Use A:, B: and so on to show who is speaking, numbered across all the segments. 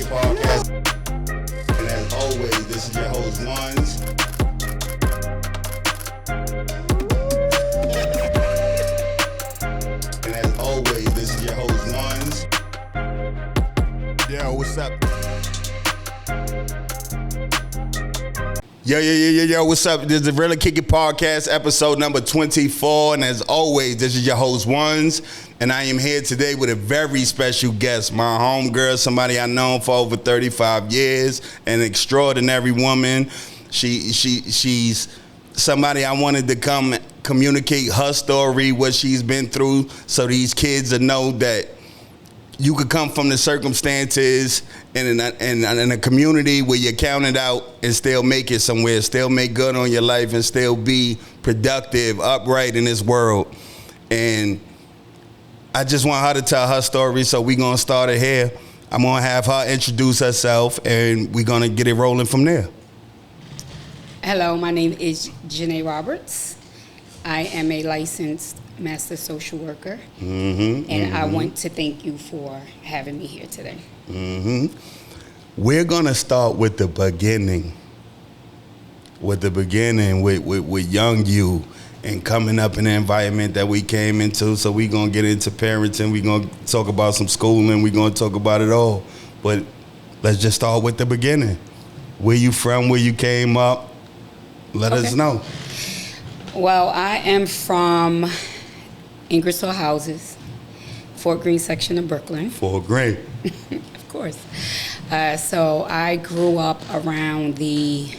A: Kick It Podcast. And as always, this is your host, Ones. And as always, this is your host, Ones. Yo, what's up? Yo, what's up? This is the Really Kick It Podcast, episode number 24. And as always, this is your host, Ones. And I am here today with a very special guest, my homegirl, somebody I've known for over 35 years, an extraordinary woman. She's somebody I wanted to come communicate her story, what she's been through, so these kids will know that you could come from the circumstances in a community where you're counted out and still make it somewhere, still make good on your life and still be productive, upright in this world. And I just want her to tell her story, so we're going to start it here. I'm going to have her introduce herself, and we're going to get it rolling from there.
B: Hello, my name is Janae Roberts. I am a licensed master social worker, and I want to thank you for having me here today.
A: We're going to start with the beginning. With young you and coming up in the environment that we came into. So we're going to get into parenting. We're going to talk about some schooling. We're going to talk about it all. But let's just start with the beginning. Where you from? Where you came up? Let us know.
B: Well, I am from Ingersoll Houses, Fort Greene section of Brooklyn.
A: Fort Greene.
B: Of course. So I grew up around the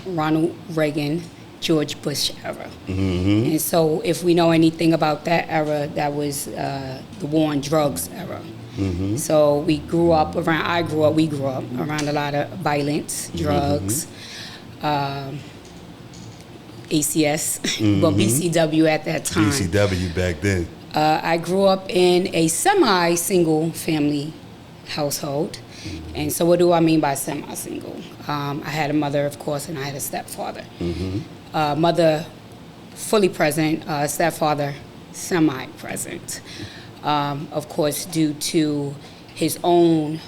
B: Ronald Reagan, George Bush era. And so if we know anything about that era, that was the war on drugs era. So we grew up around around a lot of violence, drugs, ACS, but BCW at that time.
A: BCW back then.
B: I grew up in a semi-single family household. And so what do I mean by semi-single? I had a mother, of course, and I had a stepfather. Mother fully present, stepfather semi-present. Of course, due to his own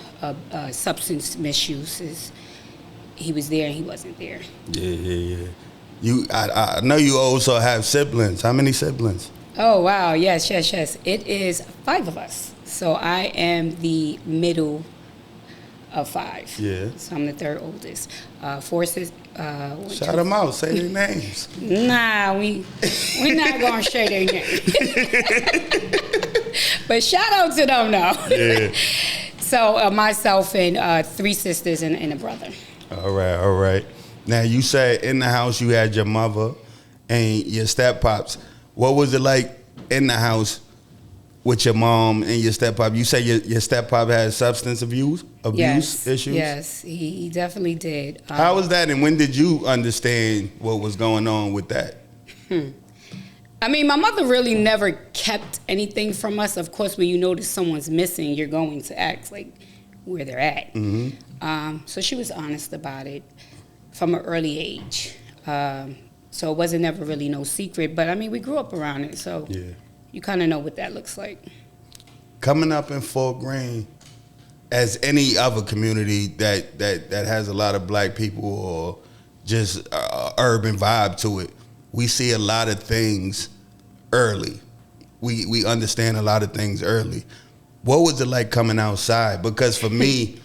B: substance misuses, he was there and he wasn't there.
A: Yeah. I know you also have siblings. How many siblings?
B: Oh, wow. Yes. It is 5 of us. So I am the middle of 5. Yeah. So I'm the third oldest. 4 sisters.
A: Shout them out. Say their names.
B: Nah, we're not going to share their names. But shout out to them, though. Yeah. So myself and 3 sisters and a brother.
A: All right. Now, you said in the house you had your mother and your step-pops. What was it like in the house with your mom and your step-pop? You say your step-pop had substance abuse issues?
B: Yes, he definitely did.
A: How was that, and when did you understand what was going on with that?
B: I mean, my mother really never kept anything from us. Of course, when you notice someone's missing, you're going to ask, like, where they're at. So she was honest about it from an early age. So it wasn't never really no secret. But, I mean, we grew up around it, so you kind of know what that looks like.
A: Coming up in Fort Greene, as any other community that has a lot of black people or just urban vibe to it, we see a lot of things early. We understand a lot of things early. What was it like coming outside? Because for me,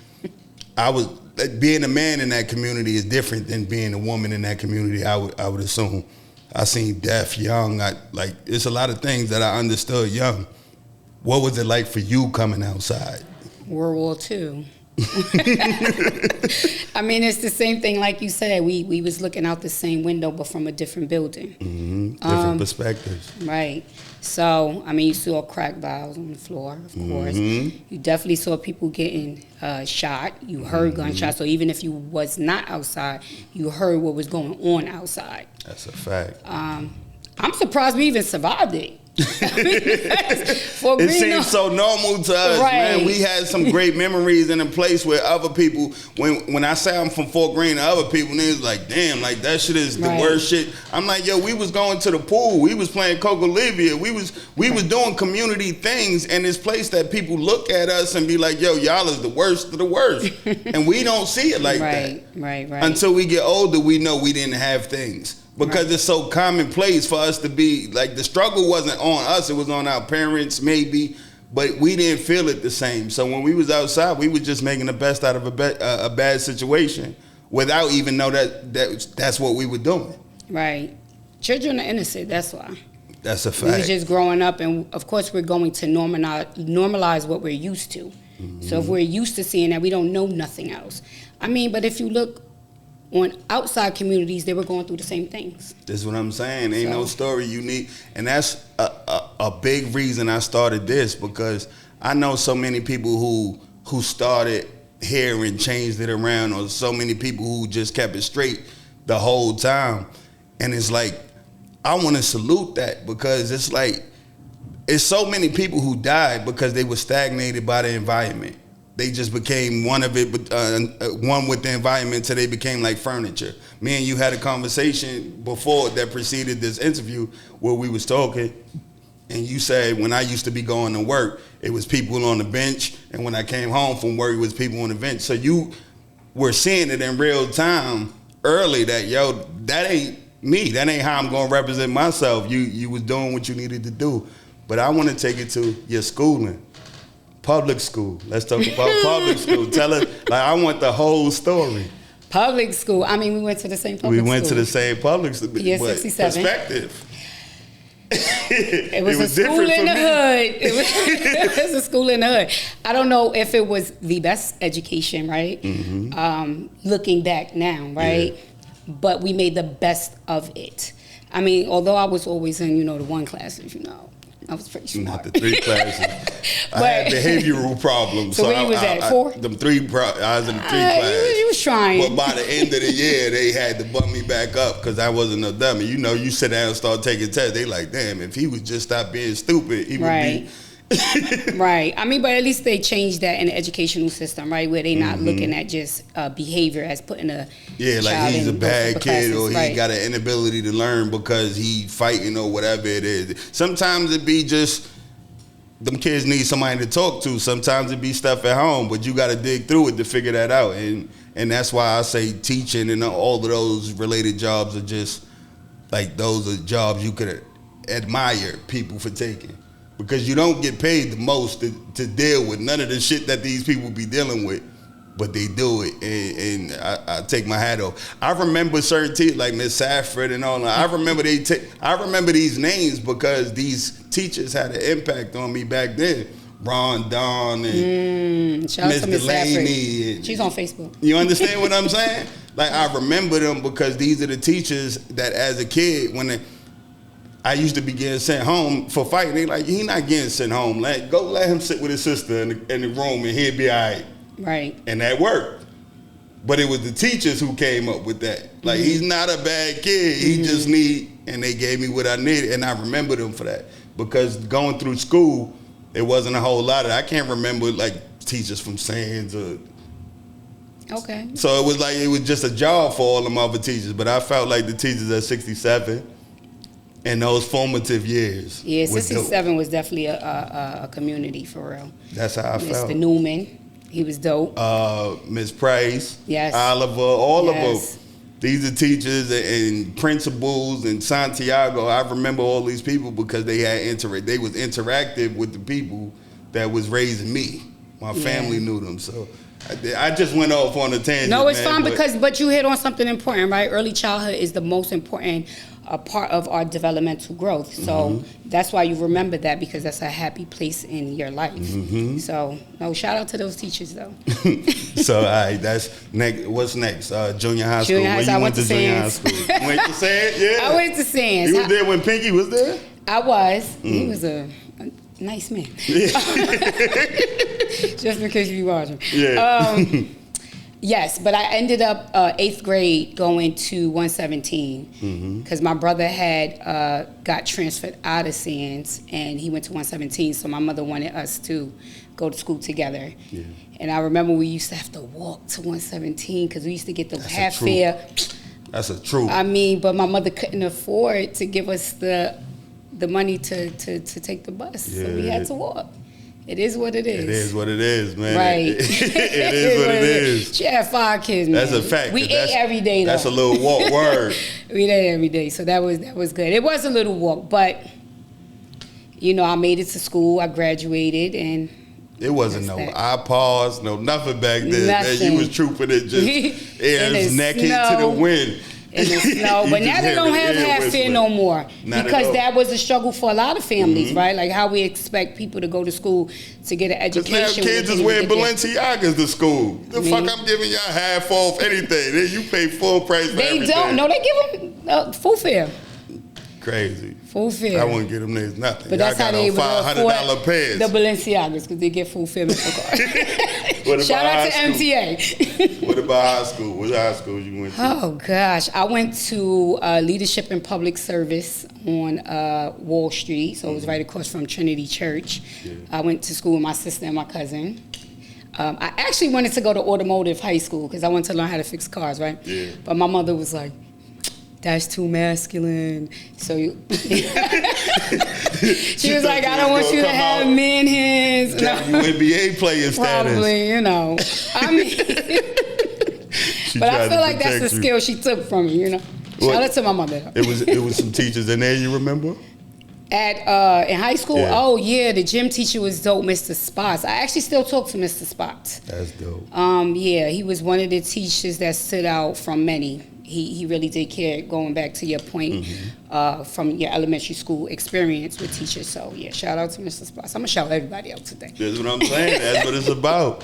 A: being a man in that community is different than being a woman in that community, I would assume. I seen death young. It's a lot of things that I understood young. What was it like for you coming outside?
B: World War II. I mean, it's the same thing like you said. We was looking out the same window, but from a different building.
A: Different perspectives.
B: Right. So, I mean, you saw crack vials on the floor, of course. You definitely saw people getting shot. You heard gunshots. So even if you was not outside, you heard what was going on outside.
A: That's a fact.
B: I'm surprised we even survived it. Fort
A: It
B: Greene,
A: seems so normal to us,
B: Right.
A: man. We had some great memories in a place where other people, when I say I'm from Fort Greene, other people, they was like, damn, like that shit is the
B: Right.
A: worst shit. I'm like, yo, we was going to the pool, we was playing Coca Livia, we was doing community things in this place that people look at us and be like, yo, y'all is the worst of the worst, and we don't see it like that.
B: Right.
A: Until we get older, we know we didn't have things. Because it's so commonplace for us to be, like, the struggle wasn't on us, it was on our parents maybe, but we didn't feel it the same. So when we was outside, we was just making the best out of a bad situation without even know that's what we were doing.
B: Right. Children are innocent, that's why.
A: That's a
B: We were
A: fact.
B: just growing up, and of course we're going to normalize what we're used to. So if we're used to seeing that, we don't know nothing else. I mean, but if you look on outside communities, they were going through the same things.
A: That's what I'm saying. Ain't
B: So-
A: no story unique. And that's a big reason I started this, because I know so many people who started here and changed it around, or so many people who just kept it straight the whole time. And it's like, I want to salute that, because it's like, it's so many people who died because they were stagnated by the environment. They just became one of it, one with the environment, till they became like furniture. Me and you had a conversation before that preceded this interview where we was talking, and you said when I used to be going to work, it was people on the bench, and when I came home from work, it was people on the bench. So you were seeing it in real time early that, yo, that ain't me. That ain't how I'm going to represent myself. You was doing what you needed to do. But I want to take it to your schooling. Public school. Let's talk about public school. Tell us, like, I want the whole story.
B: Public school. I mean, we went to the same public school.
A: We went to the same public school.
B: Year
A: but
B: 67.
A: Perspective.
B: It was a school
A: different
B: in
A: for
B: the
A: me.
B: hood. It was a school in the hood. I don't know if it was the best education, right? Looking back now, right?
A: Yeah.
B: But we made the best of it. I mean, although I was always in, the one classes, I was pretty smart.
A: Not the 3 classes. I had behavioral problems.
B: So where you was at, 4?
A: I was in the 3 classes.
B: You was trying.
A: But by the end of the year, they had to bump me back up because I wasn't a dummy. You sit down and start taking tests. They like, damn, if he would just stop being stupid, he would be.
B: Right. I mean, but at least they changed that in the educational system, right? Where they not looking at just behavior as putting a
A: like
B: child
A: he's a
B: in
A: bad
B: those
A: kid,
B: classes,
A: or he
B: right.
A: got an inability to learn because he fighting or whatever it is. Sometimes it be just them kids need somebody to talk to. Sometimes it be stuff at home, but you got to dig through it to figure that out. And that's why I say teaching and all of those related jobs are just like, those are jobs you could admire people for taking. Because you don't get paid the most to deal with none of the shit that these people be dealing with, but they do it, and I take my hat off. I remember certain teachers like Miss Safford and all that. I remember these names because these teachers had an impact on me back then. Ron Don and
B: Shout out
A: Miss
B: to Miss
A: Delaney.
B: Safford. She's on Facebook.
A: You understand what I'm saying? Like, I remember them because these are the teachers that as a kid, I used to be getting sent home for fighting. They like, he not getting sent home. Go let him sit with his sister in the room and he'll be all right.
B: Right.
A: And that worked. But it was the teachers who came up with that. Like, he's not a bad kid. He just and they gave me what I needed. And I remember them for that. Because going through school, there wasn't a whole lot of I can't remember, like, teachers from Sands or...
B: Okay.
A: So it was just a job for all them other teachers. But I felt like the teachers at 67... in those formative years.
B: Yeah, 67 was definitely a community for real.
A: That's how I felt.
B: Mr. Newman, he was dope.
A: Miss Price,
B: Yes.
A: Oliver, all
B: Yes.
A: of them. These are teachers and principals and Santiago. I remember all these people because they had they was interactive with the people that was raising me. My family knew them, so I just went off on a tangent.
B: No, it's
A: man,
B: fine but you hit on something important, right? Early childhood is the most important part of our developmental growth. So that's why you remember that, because that's a happy place in your life. So, no, shout out to those teachers, though.
A: So, all right, that's next. What's next? Junior high school.
B: Junior high
A: When
B: school,
A: you
B: I
A: went
B: went
A: to
B: to
A: junior high
B: Sands.
A: school? Went to Sands? Yeah.
B: I went to Sands.
A: You was there when Pinky was there?
B: I was. He was a nice man. Just in case you be watching.
A: Yeah.
B: Yes, but I ended up 8th grade going to 117 because my brother had got transferred out of Sands and he went to 117. So my mother wanted us to go to school together. Yeah. And I remember we used to have to walk to 117 because we used to get the half fare.
A: That's a truth.
B: I mean, but my mother couldn't afford to give us the money to take the bus, so we had to walk. It is what it is.
A: It is what it is, man.
B: Right.
A: It is what it is.
B: She had 5 kids, man.
A: That's a fact.
B: We ate every day, though.
A: That's a little walk word.
B: We ate every day, so that was good. It was a little walk, but, I made it to school. I graduated, and
A: it wasn't no iPods, no nothing back then.
B: Nothing.
A: Man, you was trooping it just air's neck hit to the wind.
B: In the snow, but now they don't have half fare no more because that was a struggle for a lot of families, right? Like how we expect people to go to school to get an education.
A: Because now kids is wearing Balenciagas to school. The fuck I'm giving y'all half off anything. Then you pay full price for everything.
B: They don't. No, they give them full fare.
A: Crazy.
B: Full fare.
A: I wouldn't get them niggas nothing.
B: But that's how they
A: $500 pairs.
B: The Balenciagas because they get full fare. Shout out to MTA.
A: What about high school? What high school you went to?
B: Oh gosh, I went to Leadership in Public Service on Wall Street, so it was right across from Trinity Church. Yeah. I went to school with my sister and my cousin. I actually wanted to go to Automotive High School because I wanted to learn how to fix cars, right? Yeah. But my mother was like, that's too masculine. So she was like, I don't want you to have man hands.
A: No. You NBA player status.
B: Probably, I mean, but I feel like that's the skill she took from me, Shout out to my mother.
A: It was some teachers in there you remember?
B: In high school? Yeah. Oh yeah, the gym teacher was dope, Mr. Spots. I actually still talk to Mr. Spots.
A: That's dope.
B: Yeah, he was one of the teachers that stood out from many. He really did care, going back to your point, from your elementary school experience with teachers. So, yeah, shout out to Mr. Spots. I'm going to shout everybody out today.
A: That's what I'm saying. That's what it's about,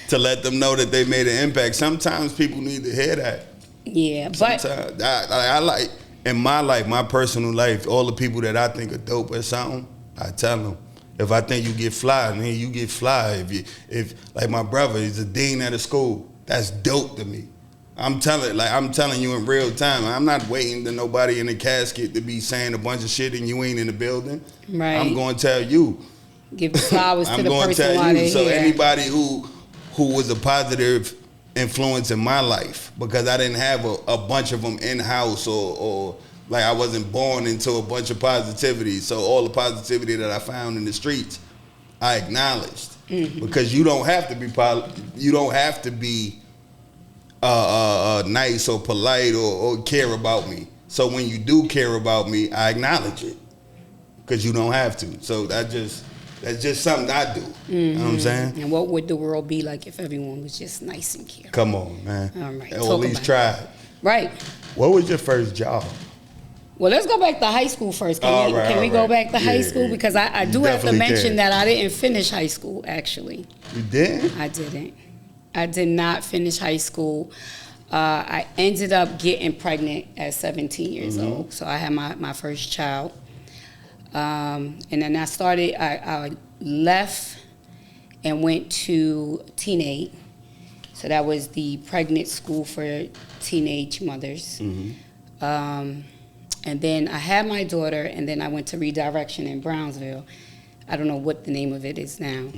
A: to let them know that they made an impact. Sometimes people need to hear that.
B: Yeah,
A: but sometimes, I like, in my life, my personal life, all the people that I think are dope at something, I tell them. If I think you get fly, then you get fly. If like my brother, he's a dean at a school, that's dope to me. I'm telling you in real time. I'm not waiting to nobody in the casket to be saying a bunch of shit and you ain't in the building. Right. I'm going to tell you.
B: Give the flowers to the person. I'm going to
A: tell you. So
B: here.
A: Anybody who was a positive influence in my life, because I didn't have a bunch of them in house or like I wasn't born into a bunch of positivity. So all the positivity that I found in the streets, I acknowledged, because you don't have to be nice or polite or care about me. So when you do care about me, I acknowledge it, because you don't have to. So that's just something I do. You know what I'm saying?
B: And what would the world be like if everyone was just nice and caring?
A: Come on, man.
B: All right.
A: Or at least try.
B: Right.
A: What was your first job?
B: Well, let's go back to high school first. Can we go back to high school? Because I do have to mention that I didn't finish high school, actually.
A: You didn't?
B: I didn't. I did not finish high school. I ended up getting pregnant at 17 years old. So I had my first child. And then I left and went to Teenage. So that was the pregnant school for teenage mothers. And then I had my daughter, and then I went to Redirection in Brownsville. I don't know what the name of it is now.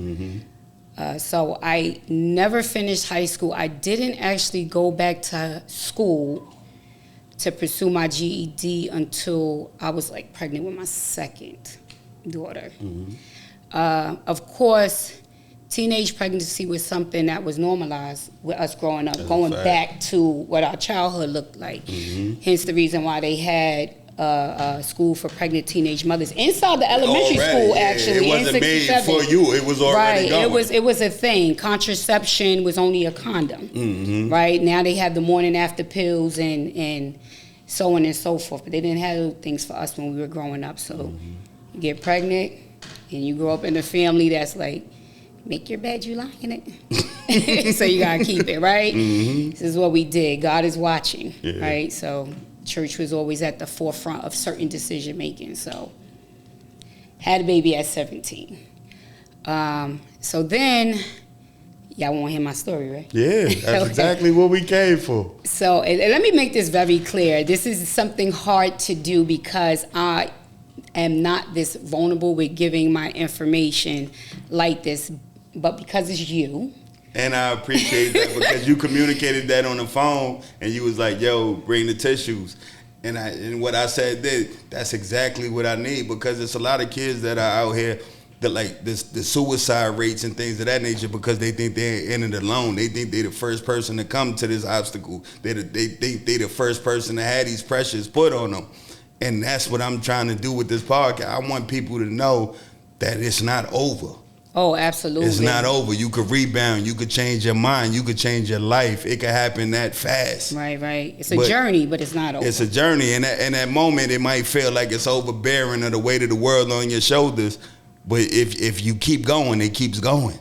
B: So I never finished high school. I didn't actually go back to school to pursue my GED until I was like pregnant with my second daughter. Of course, teenage pregnancy was something that was normalized with us growing up, going back to what our childhood looked like. Hence the reason why they had school for pregnant teenage mothers inside the elementary school. Actually,
A: it wasn't made for you. It was already going.
B: It was a thing. Contraception was only a condom. Right now they have the morning after pills and so on and so forth. But they didn't have things for us when we were growing up. So you get pregnant and you grow up in a family that's like, make your bed, you lie in it. So you gotta keep it, right? This is what we did. God is watching, right? So church was always at the forefront of certain decision making. So had a baby at 17. So then, Y'all want to hear my story, right?
A: Yeah, that's
B: Okay.
A: exactly what we came for.
B: So, and let me make this very clear. This is something hard to do because I am not this vulnerable with giving my information like this, but because it's you.
A: And I appreciate that because you communicated that on the phone and you was like, yo, bring the tissues. And what I said then, that's exactly what I need because it's a lot of kids that are out here that like the suicide rates and things of that nature because they think they're in it alone. They think they're the first person to come to this obstacle. They think they're the first person to have these pressures put on them. And that's what I'm trying to do with this podcast. I want people to know that it's not over.
B: Oh, absolutely.
A: It's not over. You could rebound. You could change your mind. You could change your life. It could happen that fast.
B: Right. It's a journey, but it's not over.
A: It's a journey. And in that moment, it might feel like it's overbearing or the weight of the world on your shoulders. But if you keep going, it keeps going.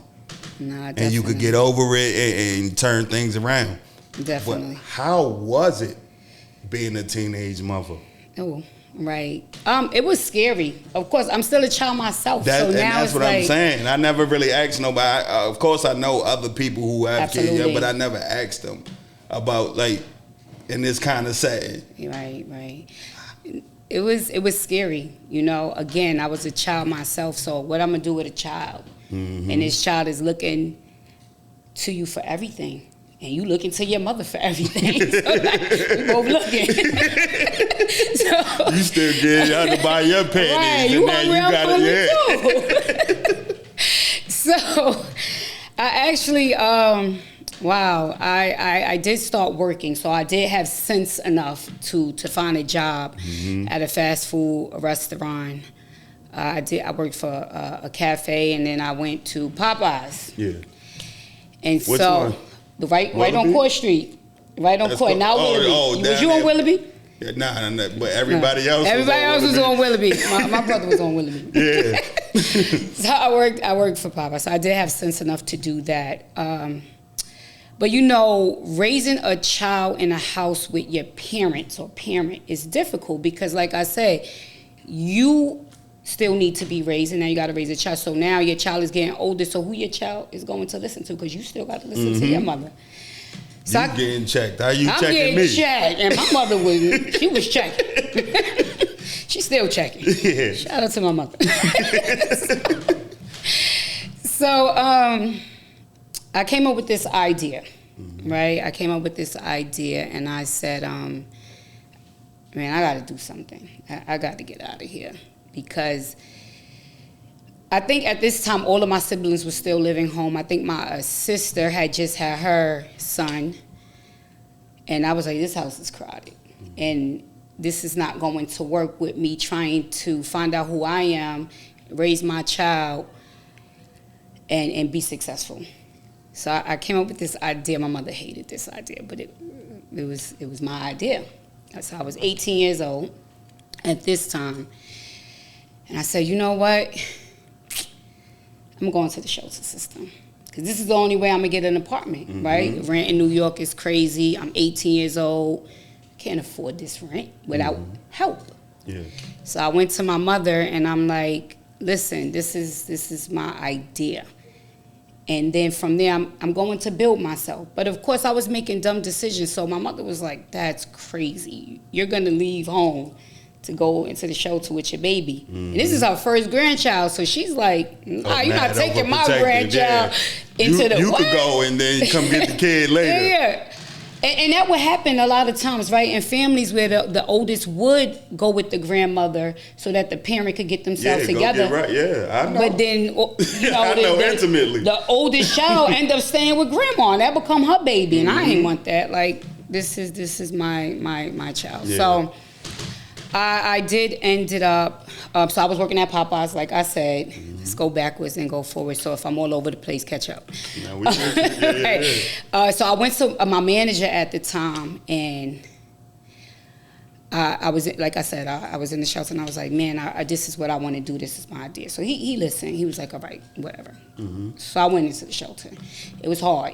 B: Nah,
A: and you could get over it and turn things around.
B: Definitely.
A: But how was it being a teenage mother?
B: Oh, right. It was scary. Of course, I'm still a child myself.
A: And
B: now
A: that's what I'm saying. I never really asked nobody. Of course, I know other people who have kids, but I never asked them about like in this kind of setting.
B: Right. It was scary. You know, again, I was a child myself. So what I'm gonna do with a child? Mm-hmm. And this child is looking to you for everything. And you looking to your mother for everything. So like, we both looking. So,
A: you still getting out to buy your panties.
B: Right, you hungry, I'm hungry too. So, I actually, I did start working. So I did have sense enough to find a job at a fast food restaurant. I worked for a cafe, and then I went to Popeyes.
A: Yeah.
B: And
A: Which
B: so...
A: one?
B: Right on Court Street. Right on Court. Now Willoughby. Was you on Willoughby?
A: Yeah, nah, but everybody else.
B: Everybody else was on Willoughby. My brother was on Willoughby.
A: Yeah.
B: So I worked for Papa. So I did have sense enough to do that. But you know, raising a child in a house with your parents or parent is difficult because, like I said, you still need to be raised, and now you got to raise a child. So now your child is getting older, so who your child is going to listen to? Because you still got to listen to your mother. So
A: you getting checked. How you
B: I'm
A: checking me?
B: I'm getting checked, and my mother was checking. She's still checking.
A: Yeah.
B: Shout out to my mother. So I came up with this idea, right? I came up with this idea, and I said, man, I got to do something. I got to get out of here. Because I think at this time, all of my siblings were still living home. I think my sister had just had her son. And I was like, this house is crowded. And this is not going to work with me trying to find out who I am, raise my child, and be successful. So I came up with this idea. My mother hated this idea, but it was my idea. So I was 18 years old at this time. And I said, you know what? I'm going to the shelter system. Because this is the only way I'm going to get an apartment, right? Rent in New York is crazy. I'm 18 years old. Can't afford this rent without help.
A: Yeah.
B: So I went to my mother, and I'm like, listen, this is my idea. And then from there, I'm going to build myself. But, of course, I was making dumb decisions. So my mother was like, that's crazy. You're going to leave home to go into the shelter with your baby. And this is her first grandchild, so she's like, nah, you're not taking my grandchild into the...
A: You could go and then come get the kid later.
B: Yeah. And that would happen a lot of times, right? In families where the oldest would go with the grandmother so that the parent could get themselves together.
A: Right. Yeah, I know.
B: But then, you know,
A: I know intimately.
B: The oldest child end up staying with grandma, and that become her baby, and I ain't want that. Like, this is my child. Yeah. So I did ended up, so I was working at Popeyes, like I said. Let's go backwards and go forward. So if I'm all over the place, catch up.
A: No,
B: So I went to my manager at the time, and I was, like I said, I was in the shelter, and I was like, man, this is what I want to do. This is my idea. So he listened. He was like, all right, whatever. So I went into the shelter. It was hard.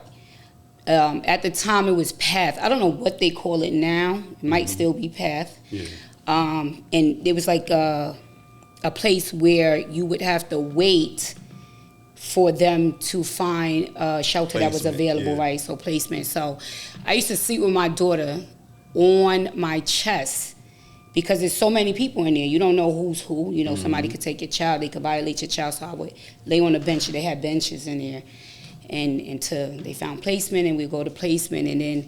B: At the time, it was PATH. I don't know what they call it now. It might still be PATH.
A: Yeah.
B: And it was like a place where you would have to wait for them to find a shelter that was
A: Placement,
B: available,
A: yeah.
B: right? So placement. So I used to sleep with my daughter on my chest because there's so many people in there. You don't know who's who. You know, somebody could take your child, they could violate your child. So I would lay on a bench. They had benches in there, and until they found placement, and we'd go to placement, and then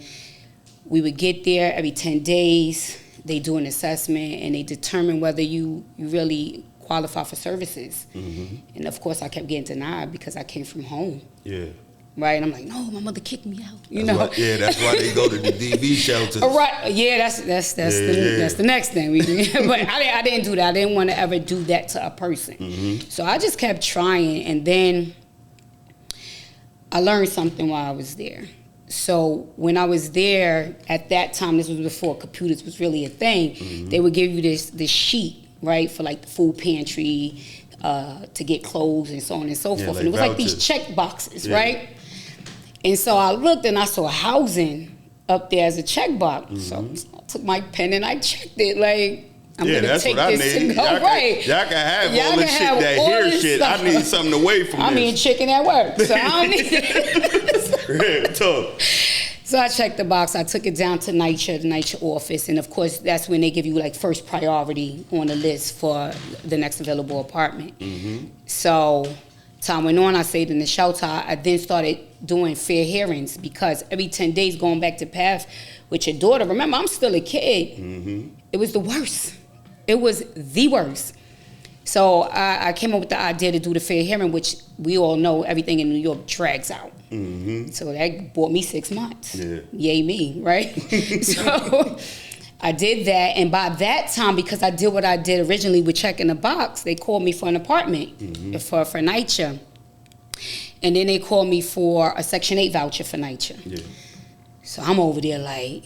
B: we would get there every 10 days. They do an assessment, and they determine whether you really qualify for services. And of course, I kept getting denied because I came from home.
A: Yeah.
B: Right, and I'm like, no, my mother kicked me out. You
A: That's
B: know,
A: why, yeah, that's why they go to the DV shelters.
B: right? Yeah, that's the next thing we do. But I didn't do that. I didn't want to ever do that to a person. So I just kept trying, and then I learned something while I was there. So when I was there at that time, this was before computers was really a thing. They would give you this sheet, right, for like the food pantry, to get clothes and so on and so forth.
A: like
B: And it was like these
A: vouchers.
B: check boxes, right? And so I looked and I saw housing up there as a checkbox. So I took my pen and I checked it. Like, I'm gonna
A: that's
B: take
A: what I
B: this
A: need.
B: to go.
A: Y'all
B: right.
A: Y'all can have
B: Y'all
A: all this
B: can
A: shit,
B: have
A: that
B: all
A: hair
B: this
A: shit.
B: stuff.
A: I need something away from
B: I mean,
A: this.
B: chicken at work, so I don't need it.
A: Real talk.
B: So I checked the box. I took it down to the NYCHA office, and of course, that's when they give you like first priority on the list for the next available apartment. So time went on. I stayed in the shelter. I then started doing fair hearings because every 10 days going back to PATH with your daughter. Remember, I'm still a kid. It was the worst. It was the worst. So I came up with the idea to do the fair hearing, which we all know everything in New York drags out. So that bought me 6 months.
A: Yeah.
B: Yay me, right? So I did that, and by that time, because I did what I did originally with checking the box, they called me for an apartment for NYCHA. And then they called me for a Section 8 voucher for NYCHA.
A: Yeah.
B: So I'm over there like,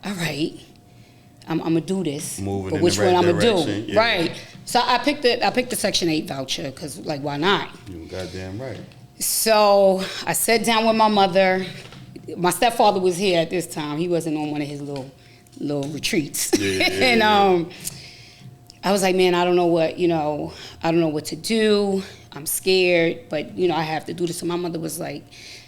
B: all right, I'm gonna do this.
A: Moving
B: but
A: in
B: which
A: the right
B: one I'm gonna
A: direction,
B: do?
A: yeah.
B: Right. So I picked the Section 8 voucher because like why not?
A: You goddamn right.
B: So I sat down with my mother. My stepfather was here at this time. He wasn't on one of his little retreats. And I was like, man, I don't know what to do. I'm scared, but I have to do this. So my mother was like,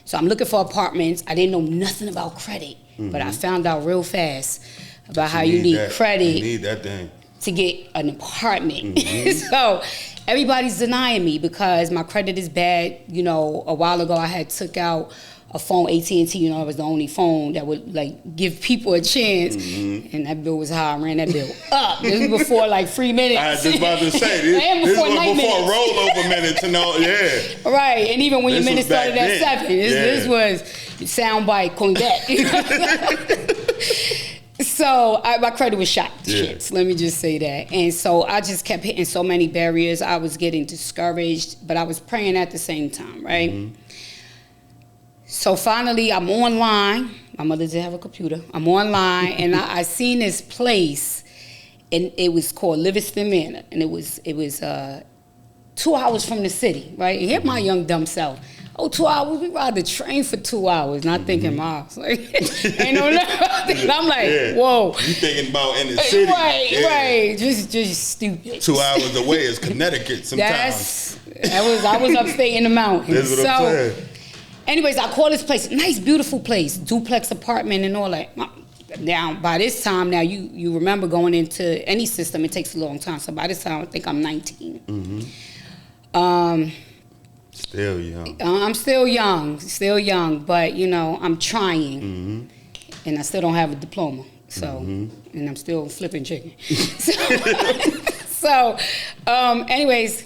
B: so I'm looking for apartments. I didn't know nothing about credit, but I found out real fast about how you need credit.
A: You need that thing
B: to get an apartment. So everybody's denying me because my credit is bad. A while ago I had took out a phone, AT&T, it was the only phone that would like give people a chance. And that bill was high. I ran that bill up. This was before like 3 minutes.
A: I was just about to say, this was before rollover minutes and all, yeah.
B: Right, and even when your
A: This
B: minutes
A: was back
B: started at
A: then.
B: 7, this was soundbite Condet. So my credit was shot to shits, let me just say that. And so I just kept hitting so many barriers. I was getting discouraged, but I was praying at the same time, right? So finally, I'm online. My mother did have a computer. I'm online, and I seen this place, and it was called Livingston Manor, and it was 2 hours from the city, right? And here my young dumb self. 2 hours? We ride the train for 2 hours, not thinking miles. Like, ain't no nothing. I'm like, whoa.
A: You thinking about in the city.
B: Right. Just stupid.
A: 2 hours away is Connecticut sometimes.
B: I was upstate in the mountains.
A: That's what I'm saying.
B: Anyways, I call this place, nice, beautiful place, duplex apartment and all that. Now, by this time, you remember going into any system, it takes a long time. So by this time, I think I'm 19.
A: Still young.
B: I'm still young, but I'm trying, and I still don't have a diploma. So, and I'm still flipping chicken. Anyways,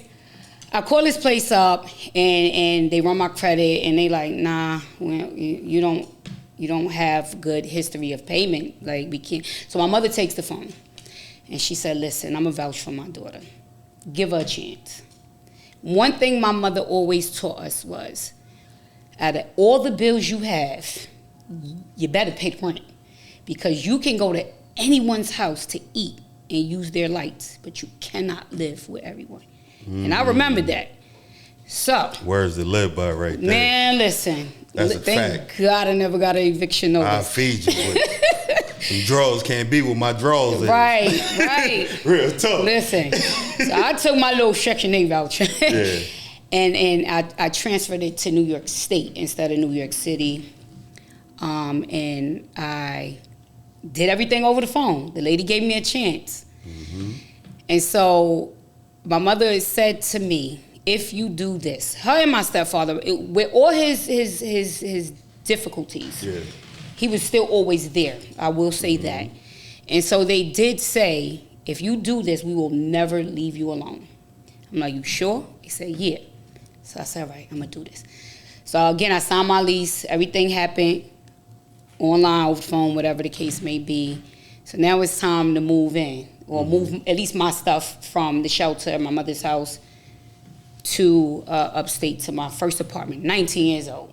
B: I call this place up, and they run my credit, and they like, nah, well, you don't have good history of payment. Like, we can't. So my mother takes the phone, and she said, listen, I'm gonna vouch for my daughter. Give her a chance. One thing my mother always taught us was, out of all the bills you have, you better pay the rent. Because you can go to anyone's house to eat and use their lights, but you cannot live with everyone. And I remember that. So.
A: Words to live by right there.
B: Man, listen.
A: That's a
B: thank
A: fact.
B: God I never got an eviction notice.
A: I'll feed you. Some drawers can't be with my drawers in.
B: Right.
A: Real tough.
B: Listen. So I took my little Section 8 voucher. And I transferred it to New York State instead of New York City. And I did everything over the phone. The lady gave me a chance. Mm-hmm. And so my mother said to me, if you do this, her and my stepfather, with all his difficulties, he was still always there. I will say that. And so they did say, if you do this, we will never leave you alone. I'm like, you sure? He said, yeah. So I said, all right, I'm going to do this. So again, I signed my lease. Everything happened online, over the phone, whatever the case may be. So now it's time to move in, or move at least my stuff from the shelter, my mother's house, to upstate to my first apartment, 19 years old.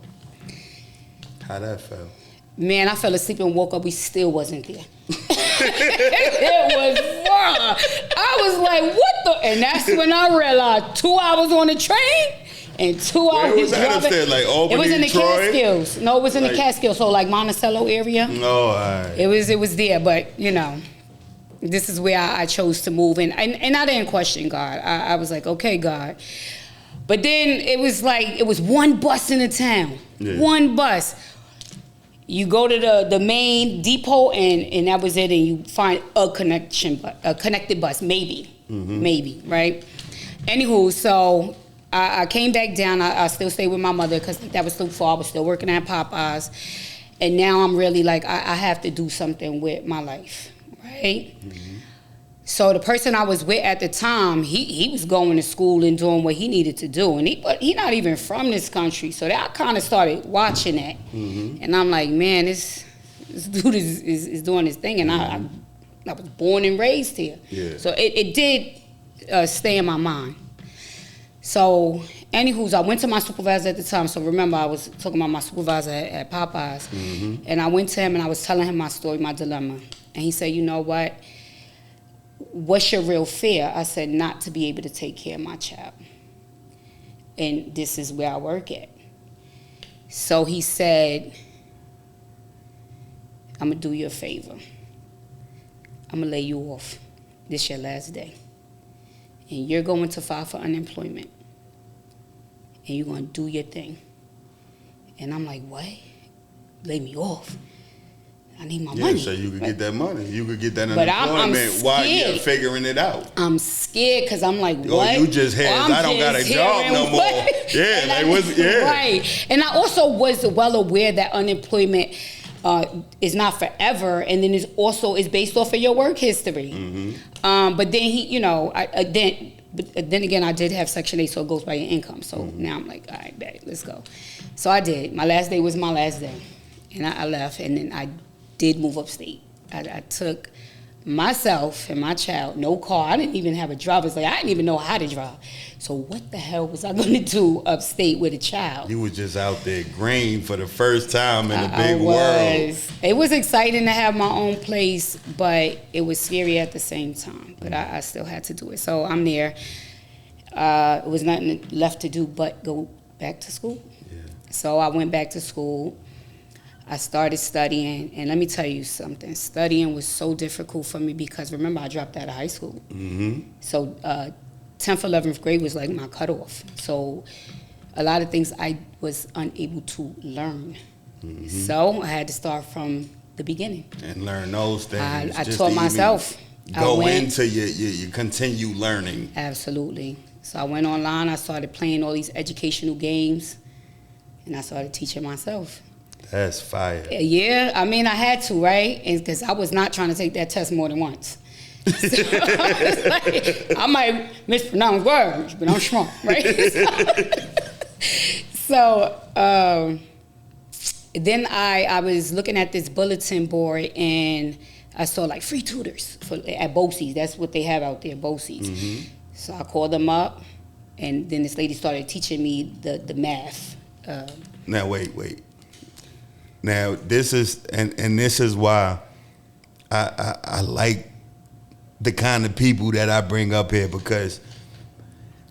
A: How that felt?
B: Man, I fell asleep and woke up. We still wasn't there. It was wrong. I was like, what the? And that's when I realized 2 hours on the train and 2 hours.
A: Where was that upstairs? Like Albany,
B: it was in the
A: Troy?
B: Catskills. No, it was in the Catskills. So like Monticello area.
A: Oh, all right.
B: It was there, but you know, this is where I chose to move in. And I didn't question God. I was like, okay, God. But then it was like, it was one bus in the town. Yeah. One bus. You go to the main depot and that was it, and you find a connected bus, maybe, right? Anywho, so I came back down. I still stayed with my mother because that was too far. I was still working at Popeyes. And now I'm really like, I have to do something with my life, right? Mm-hmm. So the person I was with at the time, he was going to school and doing what he needed to do. And he not even from this country. So I kind of started watching that. Mm-hmm. And I'm like, man, this dude is doing his thing. And I was born and raised here. Yeah. So it did stay in my mind. So anywho, I went to my supervisor at the time. So remember, I was talking about my supervisor at Popeyes. Mm-hmm. And I went to him and I was telling him my story, my dilemma. And he said, you know what? What's your real fear? I said, not to be able to take care of my child. And this is where I work at. So he said, I'm going to do you a favor. I'm going to lay you off. This your last day. And you're going to file for unemployment. And you're going to do your thing. And I'm like, what? Lay me off? I need my money.
A: So you could get that money. You could get that unemployment while you're figuring it out.
B: I'm scared because I'm like, what?
A: Oh, you just had, I don't got a job no more. Yeah,
B: Right. And I also was well aware that unemployment is not forever, and then it's based off of your work history. Mm-hmm. But then then again, I did have Section 8, so it goes by your income. So now I'm like, all right, bet, let's go. So I did. My last day was my last day. And I left, and then I did move upstate. I took myself and my child, no car. I didn't even have a driver's license. I didn't even know how to drive. So what the hell was I going to do upstate with a child?
A: You were just out there green for the first time in the big world.
B: It was exciting to have my own place, but it was scary at the same time. But I still had to do it. So I'm there. It was nothing left to do but go back to school. Yeah. So I went back to school. I started studying, and let me tell you something. Studying was so difficult for me because, remember, I dropped out of high school. Mm-hmm. So 10th, 11th grade was like my cutoff. So a lot of things I was unable to learn. Mm-hmm. So I had to start from the beginning.
A: And learn those things.
B: I taught myself.
A: Go into your continue learning.
B: Absolutely. So I went online. I started playing all these educational games, and I started teaching myself.
A: That's fire.
B: Yeah, I mean, I had to, right? Because I was not trying to take that test more than once. So I might mispronounce words, but I'm smart, right? So then I was looking at this bulletin board, and I saw like free tutors at BOCES. That's what they have out there, BOCES. Mm-hmm. So I called them up, and then this lady started teaching me the math.
A: Now, wait. Now, this is and this is why I like the kind of people that I bring up here, because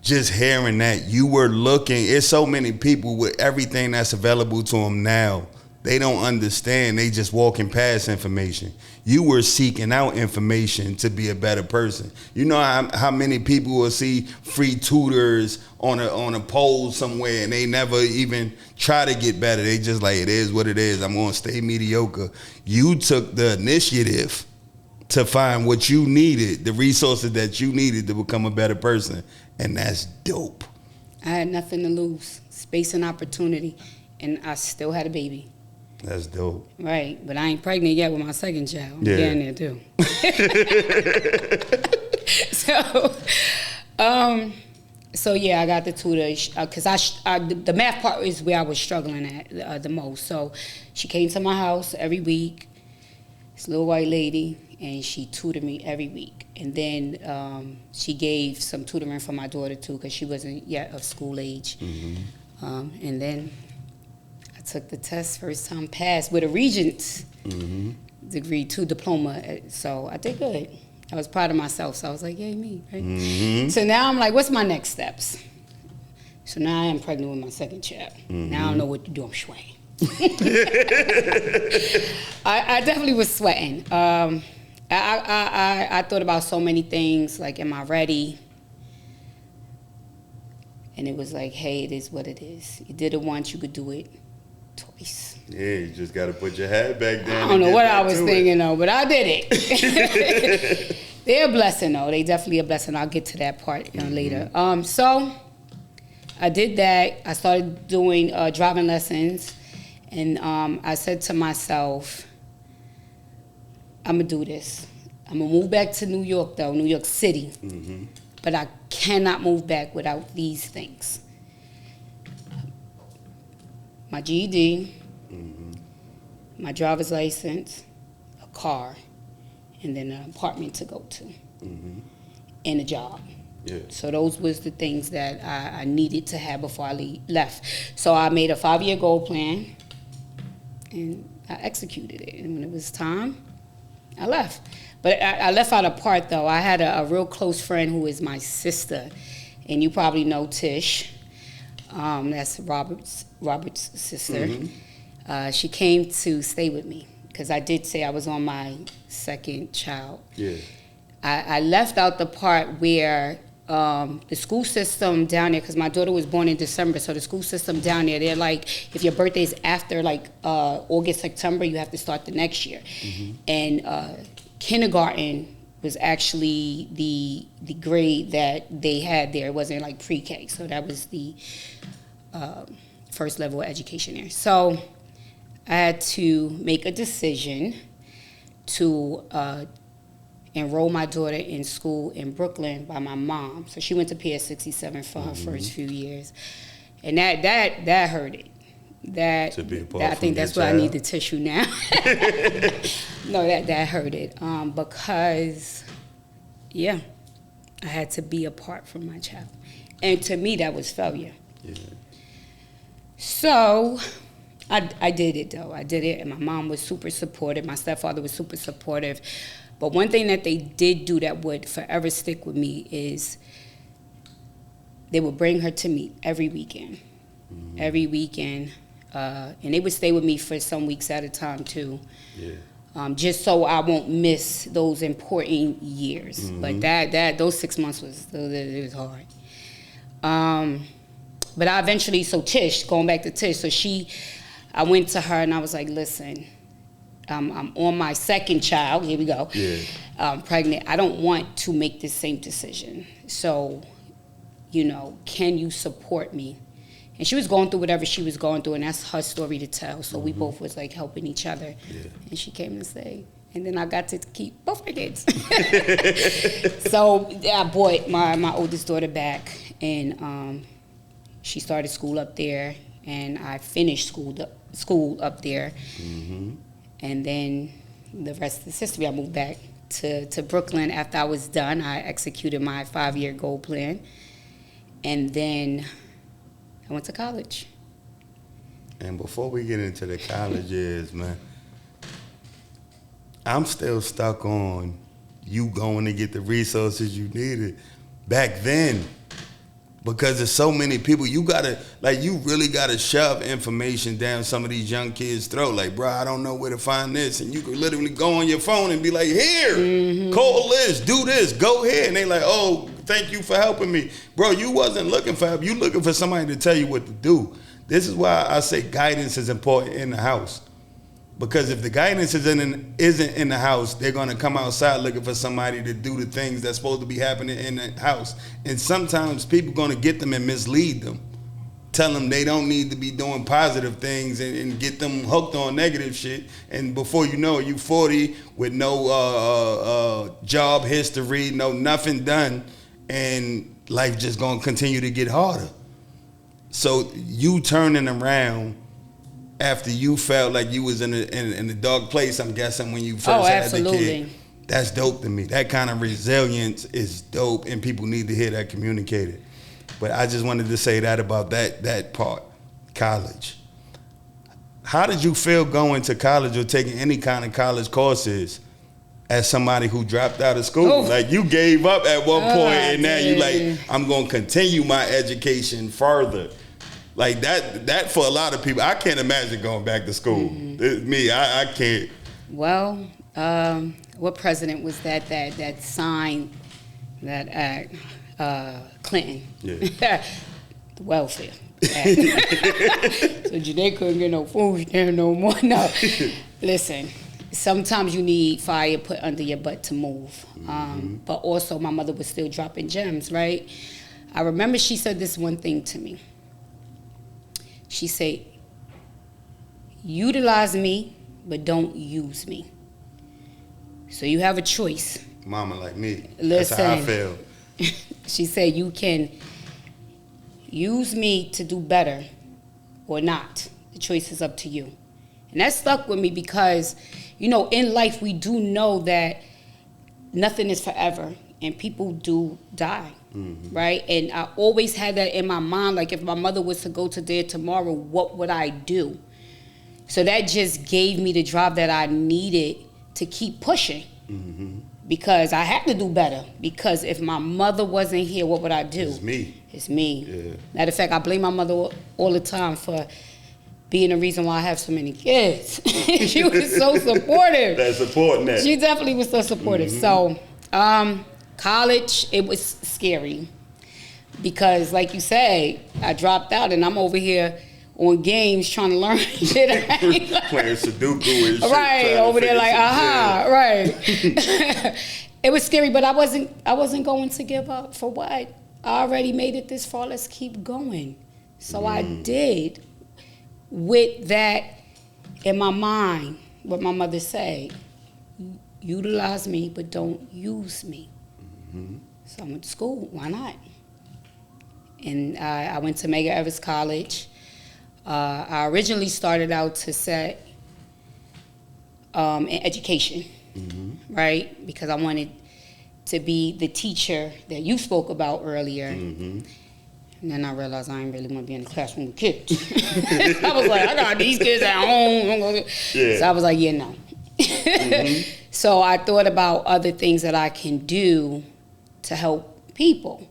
A: just hearing that you were looking, it's so many people with everything that's available to them now they don't understand. They just walking past information. You were seeking out information to be a better person. You know how many people will see free tutors on a pole somewhere and they never even try to get better. They just like, it is what it is. I'm going to stay mediocre. You took the initiative to find what you needed, the resources that you needed to become a better person. And that's dope.
B: I had nothing to lose, space and opportunity, and I still had a baby.
A: That's dope.
B: Right, but I ain't pregnant yet with my second child. I'm
A: Yeah.
B: getting there too. So yeah, I got the tutor because the math part is where I was struggling at the most. So she came to my house every week, this little white lady, and she tutored me every week. And then she gave some tutoring for my daughter too because she wasn't yet of school age. Mm-hmm. And then I took the test, first time passed with a Regents degree, 2 diploma. So I did good. I was proud of myself. So I was like, yay me, right? Mm-hmm. So now I'm like, what's my next steps? So now I am pregnant with my second child. Mm-hmm. Now I don't know what to do. I'm sweating. I definitely was sweating. I thought about so many things, like, am I ready? And it was like, hey, it is what it is. You did it once, you could do it twice.
A: Yeah, you just got to put your head back down.
B: I don't know what I was thinking, though, but I did it. They're a blessing, though. They definitely a blessing. I'll get to that part later. So I did that. I started doing driving lessons, and I said to myself, I'm going to do this. I'm going to move back to New York, though, New York City. Mm-hmm. But I cannot move back without these things. My GED, my driver's license, a car, and then an apartment to go to, and a job. Yeah. So those was the things that I needed to have before I left. So I made a 5-year goal plan, and I executed it. And when it was time, I left. But I left out a part, though. I had a real close friend who is my sister, and you probably know Tish. That's Robert's sister. Mm-hmm. She came to stay with me because I did say I was on my second child. Yeah. I left out the part where the school system down there, because my daughter was born in December, so the school system down there, they're like, if your birthday is after like August, September, you have to start the next year. Mm-hmm. And kindergarten was actually the grade that they had there. It wasn't like pre-K, so that was the first level of education there. So I had to make a decision to enroll my daughter in school in Brooklyn by my mom. So she went to PS 67 for her first few years, and that hurt it. I think that's why I need the tissue now. No, that hurt it because, yeah, I had to be apart from my child, and to me that was failure. Yeah. So I did it though. I did it, and my mom was super supportive. My stepfather was super supportive. But one thing that they did do that would forever stick with me is they would bring her to me every weekend. Mm-hmm. Every weekend. And they would stay with me for some weeks at a time too. Yeah. Just so I won't miss those important years. Mm-hmm. But those 6 months it was hard. But I eventually, so Tish, going back to Tish, I went to her and I was like, listen, I'm on my second child. Here we go. Yeah. I'm pregnant. I don't want to make the same decision. So, can you support me? And she was going through whatever she was going through, and that's her story to tell. So we both was like helping each other. Yeah. And she came to stay. And then I got to keep both her kids. So I brought my oldest daughter back, and she started school up there, and I finished school up there. Mm-hmm. And then the rest is history. I moved back to Brooklyn after I was done. I executed my 5-year goal plan. And then I went to college.
A: And before we get into the college years, man, I'm still stuck on you going to get the resources you needed. Back then, Because there's so many people, you really gotta shove information down some of these young kids' throat. Like, bro, I don't know where to find this. And you could literally go on your phone and be like, here, call this, do this, go here. And they like, oh, thank you for helping me. Bro, you wasn't looking for help. You looking for somebody to tell you what to do. This is why I say guidance is important in the house. Because if the guidance isn't in the house, they're going to come outside looking for somebody to do the things that's supposed to be happening in the house. And sometimes people going to get them and mislead them. Tell them they don't need to be doing positive things and get them hooked on negative shit. And before you know it, you 40 with no job history, no nothing done, and life just going to continue to get harder. So you turning around after you felt like you was in a dark place, I'm guessing, when you first had the kid. That's dope to me. That kind of resilience is dope, and people need to hear that communicated. But I just wanted to say that about that part, college. How did you feel going to college or taking any kind of college courses as somebody who dropped out of school? Like, you gave up at one point, and now you like, I'm going to continue my education further. Like that for a lot of people, I can't imagine going back to school. Me, I can't.
B: Well, what president was that signed that act? Clinton.
A: Yeah.
B: The welfare. So they couldn't get no food there no more. No. Listen, sometimes you need fire put under your butt to move. But also my mother was still dropping gems, right? I remember she said this one thing to me. She said, utilize me, but don't use me. So you have a choice.
A: Mama like me.
B: Listen,
A: that's how I feel.
B: She said, you can use me to do better or not. The choice is up to you. And that stuck with me because, you know, in life we do know that nothing is forever and people do die. Right? And I always had that in my mind, like if my mother was to go to there tomorrow, what would I do? So that just gave me the drive that I needed to keep pushing. Because I had to do better. Because if my mother wasn't here, what would I do?
A: It's me.
B: It's me.
A: Yeah.
B: Matter of fact, I blame my mother all the time for being the reason why I have so many kids. She was so supportive.
A: That's supporting that.
B: She definitely was so supportive. So, college, it was scary because, like you say, I dropped out and I'm over here on games trying to learn shit.
A: Playing Sudoku and shit.
B: Right, over there like, right. It was scary, but I wasn't going to give up. For what? I already made it this far. Let's keep going. So I did, with that in my mind, what my mother said. Utilize me, but don't use me. So I went to school. Why not? And I went to Medgar Evers College. I originally started out to set in education, right? Because I wanted to be the teacher that you spoke about earlier. And then I realized I didn't really want to be in the classroom with kids. I was like, I got these kids at home. So I was like, yeah, no. So I thought about other things that I can do to help people.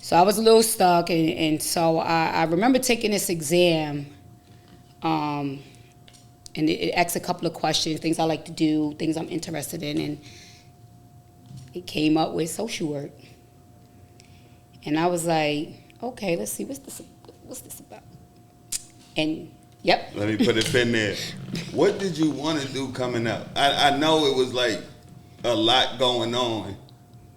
B: So I was a little stuck, and so I remember taking this exam, and it asked a couple of questions, things I like to do, things I'm interested in, and it came up with social work. And I was like, okay, let's see, what's this about? And yep.
A: Let me put a pin there. What did you want to do coming up? I know it was like a lot going on,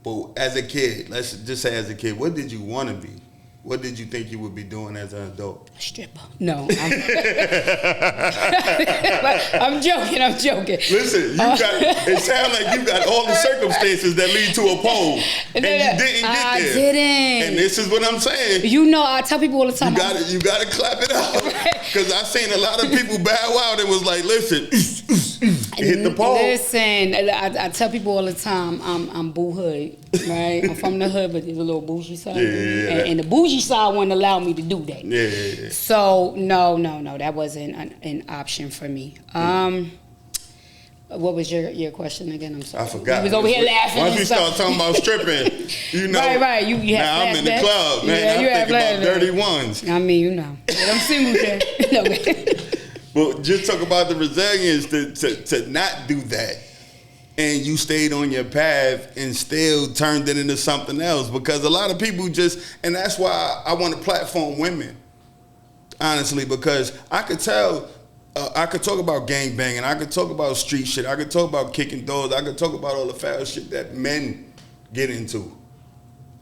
A: but as a kid, let's just say as a kid, what did you want to be? What did you think you would be doing as an adult?
B: A stripper. No. I'm joking.
A: Listen, it sounds like you got all the circumstances that lead to a pole, and you didn't get there.
B: I didn't.
A: And this is what I'm saying.
B: You know, I tell people all the time.
A: You gotta clap it up. Because I seen a lot of people bow out and was like, listen, hit the pole.
B: Listen, I tell people all the time, I'm boo hood, right? I'm from the hood, but there's a little bougie side.
A: Yeah.
B: And the bougie side wouldn't allow me to do that.
A: Yeah.
B: So, no, that wasn't an option for me. What was your question again? I'm sorry.
A: I forgot.
B: You was over here laughing.
A: Once we start talking about stripping, you know.
B: Right. You have
A: now I'm in the
B: flashbacks.
A: club, man.
B: Yeah, you
A: I'm
B: have
A: thinking about
B: flashbacks.
A: dirty ones.
B: I mean, you know. But I'm single there. No.
A: But just talk about the resilience to not do that. And you stayed on your path and still turned it into something else. Because a lot of people and that's why I want to platform women, honestly, because I could tell, I could talk about gang banging, I could talk about street shit, I could talk about kicking doors, I could talk about all the foul shit that men get into.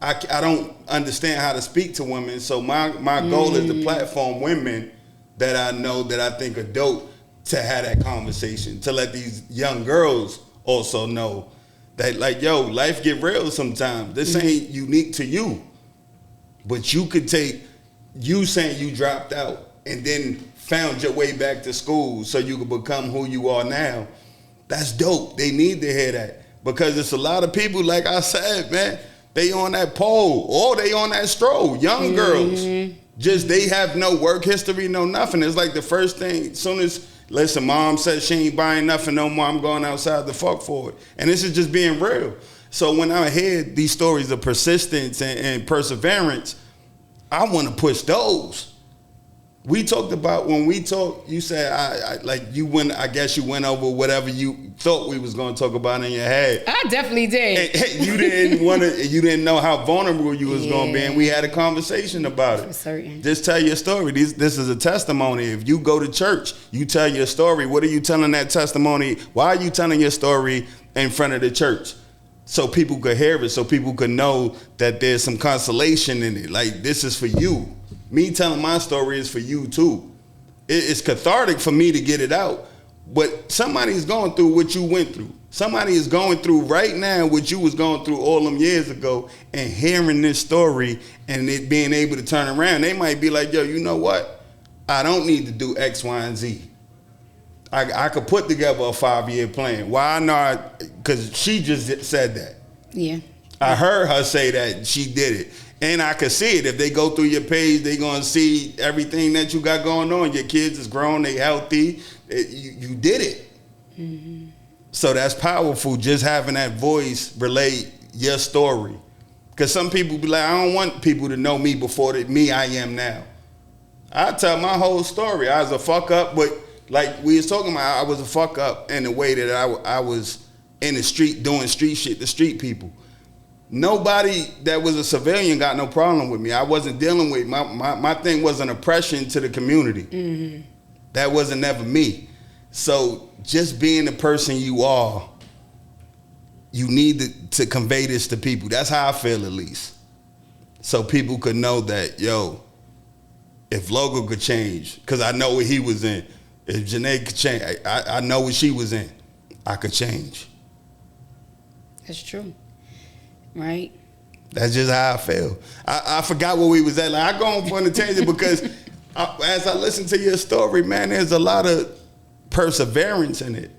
A: I don't understand how to speak to women, so my goal is to platform women that I know that I think are dope to have that conversation, to let these young girls also know that, like, yo, life get real sometimes. This ain't unique to you. But you could take you saying you dropped out and then found your way back to school so you could become who you are now. That's dope. They need to hear that. Because it's a lot of people, like I said, man, they on that pole or they on that stroll. Young girls. Just they have no work history, no nothing. It's like the first thing, as soon as, listen, mom said she ain't buying nothing no more, I'm going outside to fuck for it. And this is just being real. So when I hear these stories of persistence and perseverance, I want to push those. We talked about, when we talked, you said, I guess you went over whatever you thought we was going to talk about in your head.
B: I definitely did.
A: And you didn't know how vulnerable you was going to be, and we had a conversation about it.
B: For certain.
A: Just tell your story. This is a testimony. If you go to church, you tell your story. What are you telling that testimony? Why are you telling your story in front of the church? So people could hear it, so people could know that there's some consolation in it. Like, this is for you. Me telling my story is for you too. It's cathartic for me to get it out. But somebody's going through what you went through. Somebody is going through right now what you was going through all them years ago, and hearing this story and it being able to turn around, they might be like, yo, you know what? I don't need to do X, Y, and Z. I could put together a 5-year plan. Why not? Because she just said that.
B: Yeah.
A: I heard her say that she did it. And I could see it. If they go through your page, they're going to see everything that you got going on. Your kids is grown, they healthy. You did it. Mm-hmm. So that's powerful, just having that voice relate your story. Because some people be like, I don't want people to know me before me I am now. I tell my whole story. I was a fuck up, but like we was talking about, I was a fuck up in the way that I was in the street doing street shit to street people. Nobody that was a civilian got no problem with me. I wasn't dealing with, my thing was an oppression to the community. Mm-hmm. That wasn't never me. So just being the person you are, you need to convey this to people. That's how I feel, at least. So people could know that, yo, if Logo could change, because I know what he was in. If Janae could change, I know what she was in. I could change.
B: That's true. Right?
A: That's just how I feel. I forgot where we was at. Like, I go on for a tangent because as I listen to your story, man, there's a lot of perseverance in it.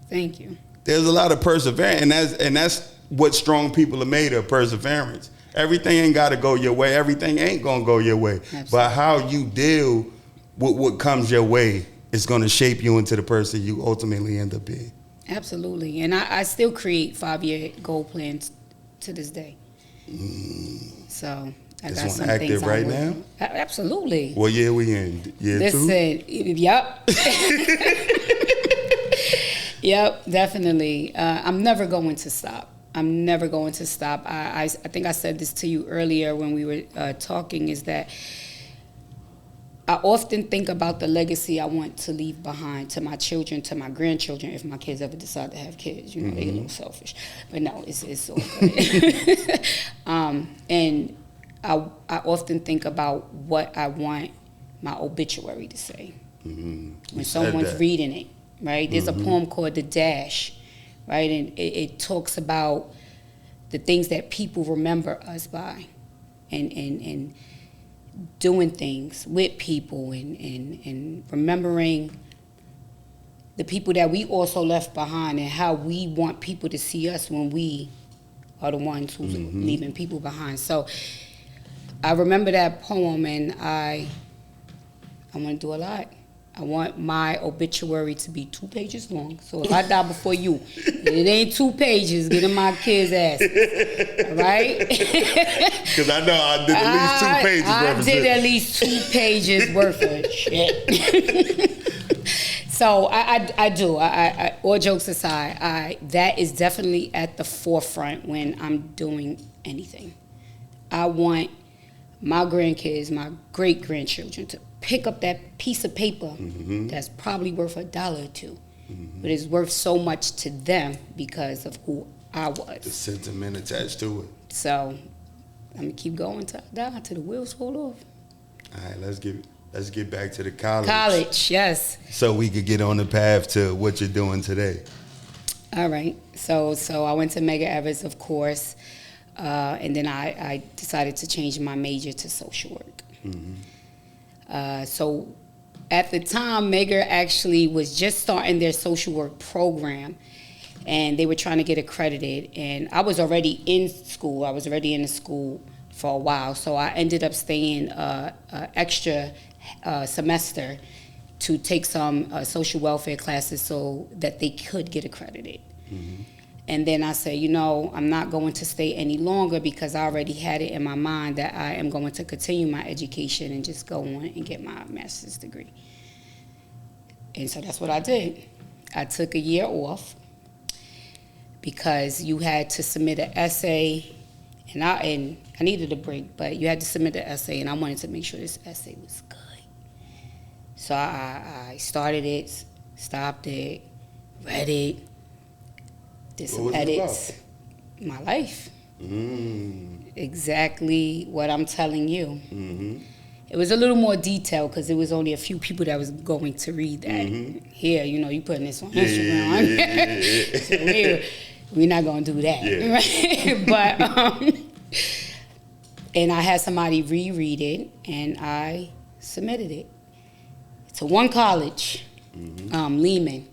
B: Thank you.
A: There's a lot of perseverance, and that's what strong people are made of, perseverance. Everything ain't got to go your way. Everything ain't going to go your way. Absolutely. But how you deal with what comes your way is going to shape you into the person you ultimately end up being. Absolutely.
B: And I still create 5-year goal plans to this day. So I got some things
A: right now?
B: Absolutely.
A: What year we in? Year
B: Listen, 2? Yep. Yep, definitely. I'm never going to stop. I'm never going to stop. I think I said this to you earlier when we were talking, is that I often think about the legacy I want to leave behind to my children, to my grandchildren, if my kids ever decide to have kids. You know, they're a little selfish. But no, it's all good. And I often think about what I want my obituary to say. Mm-hmm. When someone's reading it, right? There's a poem called The Dash, right? And it talks about the things that people remember us by, and doing things with people, and remembering the people that we also left behind, and how we want people to see us when we are the ones who's leaving people behind. So I remember that poem, and I want to do a lot. I want my obituary to be 2 pages long. So if I die before you, it ain't 2 pages. Get in my kids' ass. All right?
A: Because I know I did at least 2 pages worth of shit.
B: I did at least 2 pages worth of shit. So I do. All jokes aside, that is definitely at the forefront when I'm doing anything. I want my grandkids, my great-grandchildren to pick up that piece of paper that's probably worth $1 or $2, but it's worth so much to them because of who I was.
A: The sentiment attached to it.
B: So I'm gonna keep going till I die, till the wheels fall off.
A: All right, let's get back to the college.
B: College, yes.
A: So we could get on the path to what you're doing today.
B: All right. So I went to Medgar Evers, of course, and then I decided to change my major to social work. So at the time, Medgar actually was just starting their social work program, and they were trying to get accredited. And I was already in school. I was already in the school for a while, so I ended up staying extra semester to take some social welfare classes so that they could get accredited. And then I said, I'm not going to stay any longer because I already had it in my mind that I am going to continue my education and just go on and get my master's degree. And so that's what I did. I took a year off because you had to submit an essay, and I needed a break, but you had to submit an essay, and I wanted to make sure this essay was good. So I started it, stopped it, read it, did some edits. My life. Exactly what I'm telling you. It was a little more detailed because it was only a few people that was going to read that. Here, you putting this on Instagram. So we're not going to do that. Right? But, and I had somebody reread it, and I submitted it to one college, Lehman.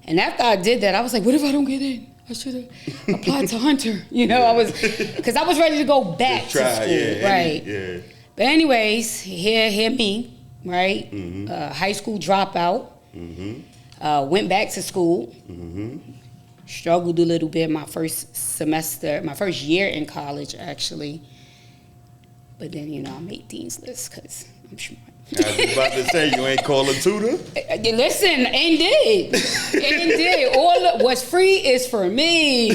B: And after I did that, I was like, what if I don't get in? I should have applied to Hunter. Because I was ready to go back to school. Right. But anyways, hear me, right? High school dropout. Went back to school. Struggled a little bit my first year in college, actually. But then, I made Dean's List because I'm smart.
A: I was about to say, you ain't call a tutor?
B: Listen, and did. All what's free is for me.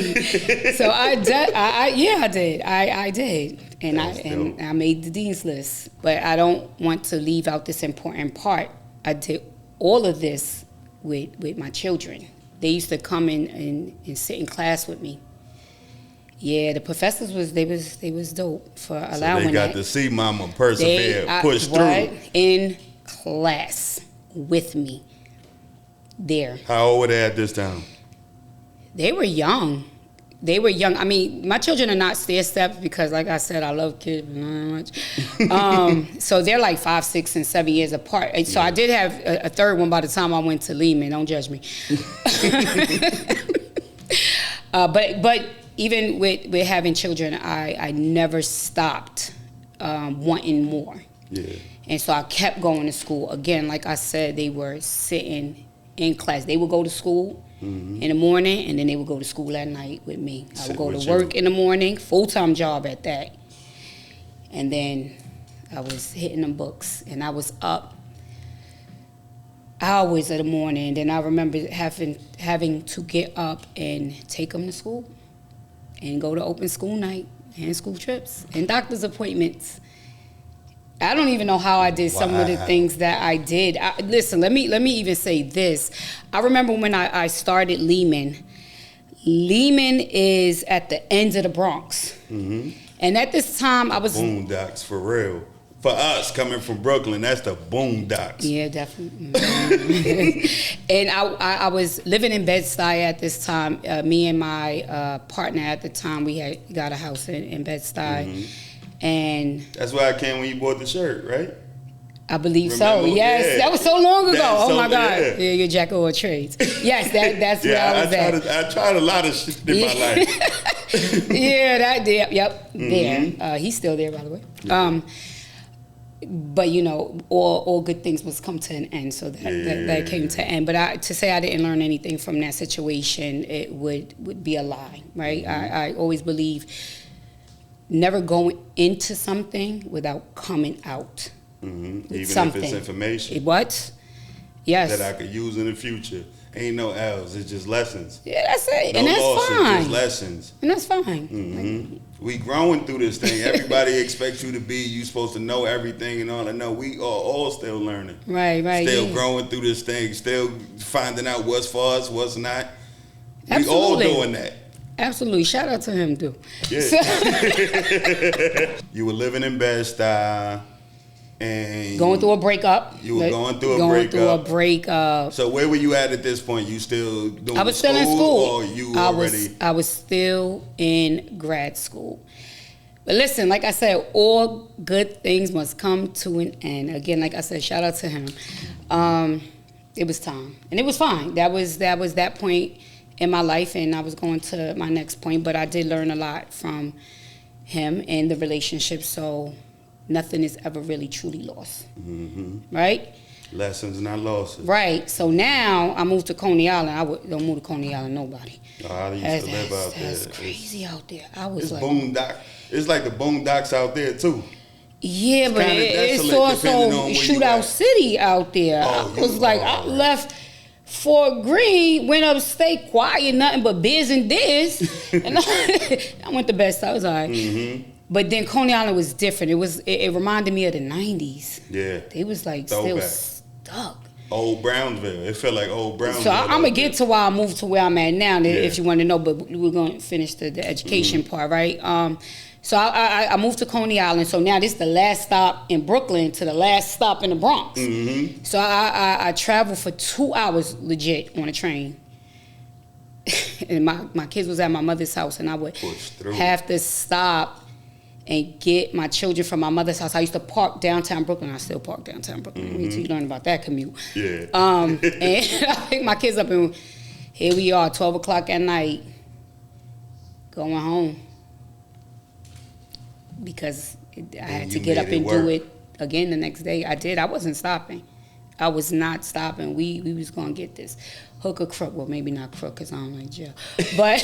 B: So I did. I did. And I made the Dean's List. But I don't want to leave out this important part. I did all of this with my children. They used to come in and sit in class with me. Yeah, the professors was dope for allowing that.
A: So they got to see Mama persevere, push through.
B: In class with me there.
A: How old were they at this time?
B: They were young. I mean, my children are not stair steps because, like I said, I love kids very much. So they're like 5, 6, and 7 years apart. And so I did have a third one by the time I went to Lehman. Don't judge me. But even with having children, I never stopped wanting more. Yeah. And so I kept going to school. Again, like I said, they were sitting in class. They would go to school in the morning, and then they would go to school at night with me. I would go to work in the morning, full-time job at that. And then I was hitting them books, and I was up hours of the morning. And then I remember having to get up and take them to school and go to open school night and school trips and doctor's appointments. I don't even know how I did some of the things that I did. Listen, let me even say this. I remember when I started Lehman. Lehman is at the end of the Bronx. And at this time, I was...
A: Boondocks, for real. For us, coming from Brooklyn, that's the boondocks.
B: Yeah, definitely. And I was living in Bed-Stuy at this time. Me and my partner at the time, we had got a house in Bed-Stuy. And
A: that's why I came when you bought the shirt, right?
B: I believe so. Yes, that was so long ago. Oh my God, yeah, you're jack of all trades. Yes, that's where I was at.
A: I tried a lot of shit in my life.
B: Yeah, that did. Yep, there. He's still there, by the way. but you know, all good things must come to an end. So that came to an end. But to say I didn't learn anything from that situation, it would be a lie, right? I always believe never going into something without coming out.
A: Even
B: something.
A: if it's information.
B: What? Yes.
A: That I could use in the future. Ain't no L's. It's just lessons.
B: Yeah, that's it.
A: No
B: And that's
A: losses,
B: fine.
A: just lessons.
B: And that's fine.
A: We growing through this thing. Everybody expects you to be, you supposed to know everything and all that. No, we are all still learning.
B: Right.
A: Still
B: Yeah.
A: growing through this thing. Still finding out what's for us, what's not.
B: Absolutely.
A: We all doing that.
B: Absolutely. Shout out to him, too.
A: Yeah. You were living in Bed-Stuy. And
B: Going through a breakup.
A: You were going through a
B: breakup.
A: So where were you at this point? You still doing
B: I was still in school.
A: Or you already?
B: I was still in grad school. But listen, like I said, all good things must come to an end. Again, like I said, shout out to him. It was time, and it was fine. That was that point in my life, and I was going to my next point. But I did learn a lot from him and the relationship. So nothing is ever really truly lost, right?
A: Lessons, not losses.
B: Right. So now I moved to Coney Island. Don't move to Coney Island, nobody.
A: Oh, I used to live out there.
B: That's crazy out there. I was
A: it's
B: like,
A: boondock. It's like the boondocks out there too.
B: Yeah, but it's also Shootout City out there. I was like, I left Fort Greene, went upstate, quiet, nothing but biz and diz, and I went to Bed-Stuy. I was all right. But then Coney Island was different. It reminded me of the 90s.
A: Yeah.
B: They was like still stuck.
A: Old Brownsville. It felt like old Brownsville.
B: So I'm going to get to why I moved to where I'm at now, if you want to know, but we're going to finish the education part, right? So I moved to Coney Island. So now this is the last stop in Brooklyn to the last stop in the Bronx. So I traveled for 2 hours legit on a train. And my kids was at my mother's house, and I would have to stop and get my children from my mother's house. I used to park downtown Brooklyn. I still park downtown Brooklyn. You learn about that commute.
A: Yeah.
B: And I picked my kids up, and here we are, 12 o'clock at night, going home. Because I had to get up and do it again the next day. I did. I wasn't stopping. I was not stopping. We was going to get this hook or crook. Well, maybe not crook because I don't like jail. But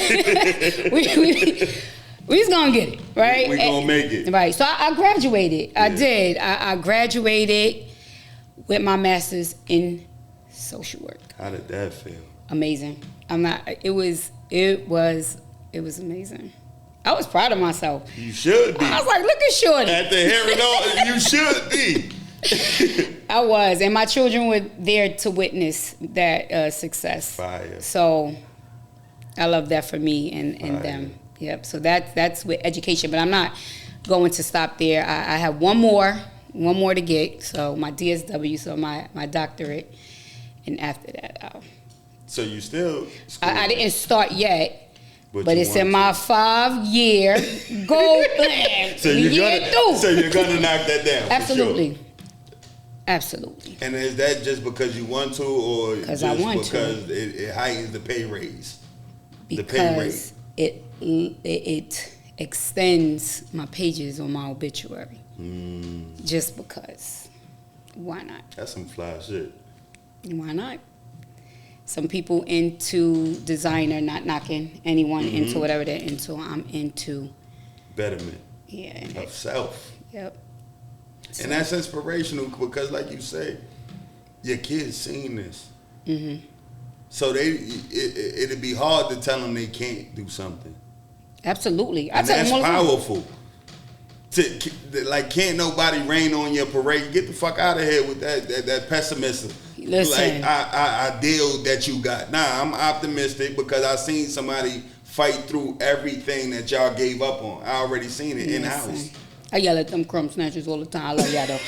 B: we was going to get it, right?
A: We going to make it.
B: Right. So I graduated. I did. I graduated with my master's in social work.
A: How did that feel?
B: Amazing. It was amazing. I was proud of myself.
A: You should be.
B: I was like, look at Shorty.
A: After hearing all, you should be.
B: I was, and my children were there to witness that success.
A: Fire.
B: So I love that for me and them. Yep. So that's with education, but I'm not going to stop there. I have one more to get. So my DSW, so my doctorate, and after that,
A: so you still?
B: I didn't start yet. But it's in my 5-year goal plan.
A: So you're gonna knock that down.
B: Absolutely.
A: For sure.
B: Absolutely.
A: And is that just because you want to, or just because it heightens the pay raise?
B: Because it extends my pages on my obituary. Just because. Why not?
A: That's some fly shit.
B: Why not? Some people into designer, not knocking anyone into whatever they're into. I'm into
A: betterment.
B: Yeah.
A: Of self.
B: Yep.
A: And that's inspirational because, like you say, your kids seen this. So it'd be hard to tell them they can't do something.
B: Absolutely.
A: And that's powerful. Can't nobody rain on your parade. Get the fuck out of here with that pessimism.
B: Listen.
A: Like ideal that you got. Nah, I'm optimistic because I seen somebody fight through everything that y'all gave up on. I already seen it in house.
B: I yell at them crumb snatchers all the time. I love y'all though.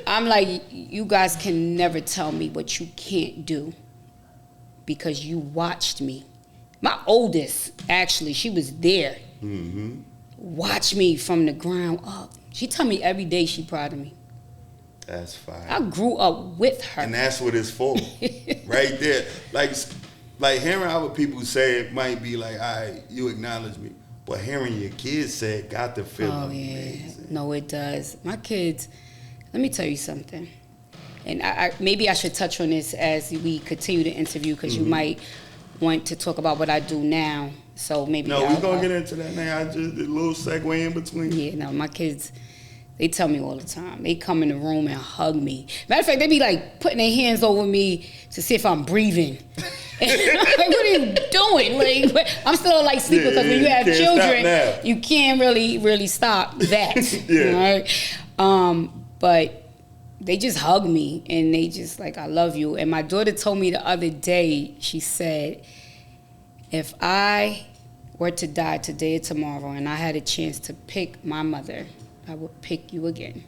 B: I'm like, you guys can never tell me what you can't do because you watched me. My oldest, actually, she was there. Watch me from the ground up. She tell me every day she proud of me.
A: That's fine.
B: I grew up with her.
A: And that's what it's for. Right there. Like hearing other people say it might be like, all right, you acknowledge me. But hearing your kids say it got to feel amazing.
B: No, it does. My kids, let me tell you something. And I maybe I should touch on this as we continue the interview, because you might want to talk about what I do now. So maybe
A: No, we're going to get into that now. I just did a little segue in between.
B: Yeah, no, my kids, they tell me all the time. They come in the room and hug me. Matter of fact, they be like putting their hands over me to see if I'm breathing. Like, what are you doing? Like, I'm still like sleeping, because when you have children, you can't really stop that. Right? But they just hug me and they just like, I love you. And my daughter told me the other day, she said, if I were to die today or tomorrow and I had a chance to pick my mother, I would pick you again.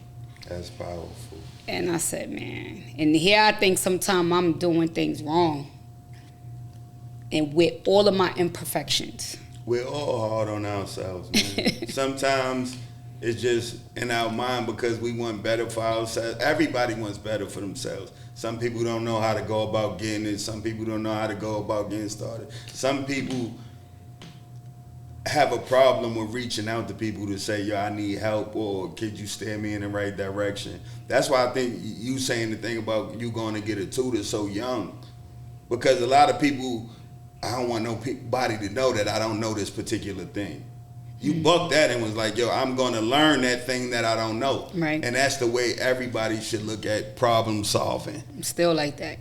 A: That's powerful.
B: And I said, man, and here I think sometimes I'm doing things wrong. And with all of my imperfections.
A: We're all hard on ourselves, man. Sometimes it's just in our mind because we want better for ourselves. Everybody wants better for themselves. Some people don't know how to go about getting it. Some people don't know how to go about getting started. Some people have a problem with reaching out to people to say, yo, I need help, or could you steer me in the right direction? That's why I think you saying the thing about you going to get a tutor so young. Because a lot of people, I don't want nobody to know that I don't know this particular thing. You bucked that and was like, yo, I'm going to learn that thing that I don't know.
B: Right.
A: And that's the way everybody should look at problem solving.
B: I'm still like that.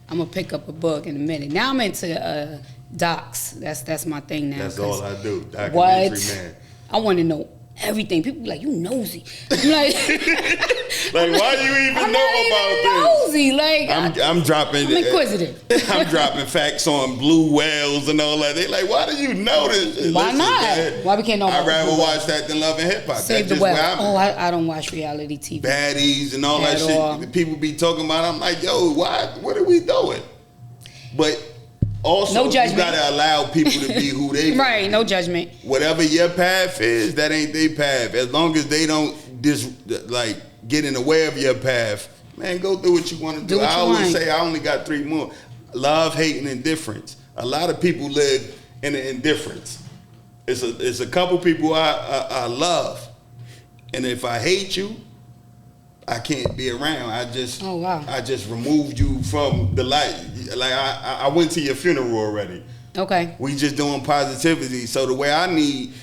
B: I'm going to pick up a book in a minute. Now I'm into docs. That's my thing now.
A: That's all I do. Documentary
B: what?
A: Man.
B: I want to know everything. People be like, you nosy. I'm like,
A: like, why do you even know about this?
B: Nosy. Like,
A: I'm dropping.
B: I'm inquisitive.
A: I'm dropping facts on blue whales and all that. They like, why do you know this?
B: Why
A: Listen,
B: not?
A: man,
B: Why we can't know about
A: I'd rather
B: blue
A: watch that than Love and Hip Hop.
B: Save the Whale. Oh, I don't watch reality TV.
A: Baddies and all that shit.
B: All.
A: People be talking about. I'm like, yo, why? What are we doing? But also,
B: no
A: you gotta allow people to be who they
B: right, no judgment.
A: Whatever your path is, that ain't their path. As long as they don't get in the way of your path, man, go do what you want to do. I always say I only got 3 more. Love, hate, and indifference. A lot of people live in the indifference. It's a couple people I love. And if I hate you, I can't be around. I just removed you from the light. Like I went to your funeral already.
B: Okay.
A: We just doing positivity. So the way I need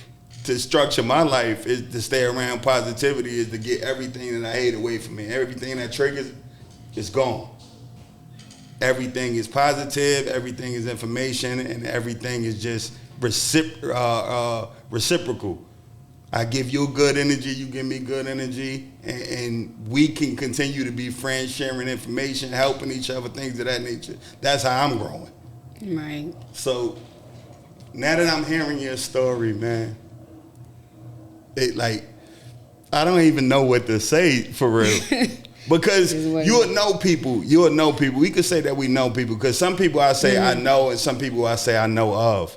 A: to structure my life is to stay around positivity, is to get everything that I hate away from me. Everything that triggers is gone. Everything is positive, everything is information, and everything is just reciprocal. I give you good energy, you give me good energy, and we can continue to be friends, sharing information, helping each other, things of that nature. That's how I'm growing.
B: Right.
A: So now that I'm hearing your story, man, I don't even know what to say for real. Because you'll know people. We could say that we know people, because some people I say I know, and some people I say I know of.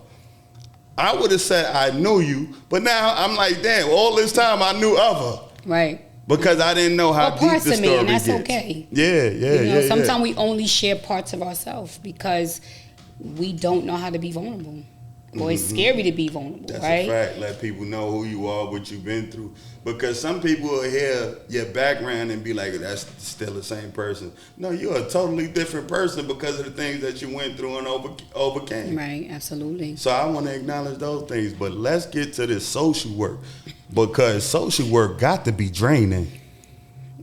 A: I would have said I knew you, but now I'm like, damn, all this time I knew of her.
B: Right.
A: Because I didn't know how deep the story
B: me, and that's
A: gets.
B: okay.
A: Yeah.
B: Sometimes we only share parts of ourselves because we don't know how to be vulnerable. Or it's scary to be vulnerable,
A: That's
B: right?
A: a fact. Let people know who you are, what you've been through. Because some people will hear your background and be like, that's still the same person. No, you're a totally different person because of the things that you went through and overcame.
B: Right, absolutely.
A: So I want to acknowledge those things. But let's get to this social work, because social work got to be draining.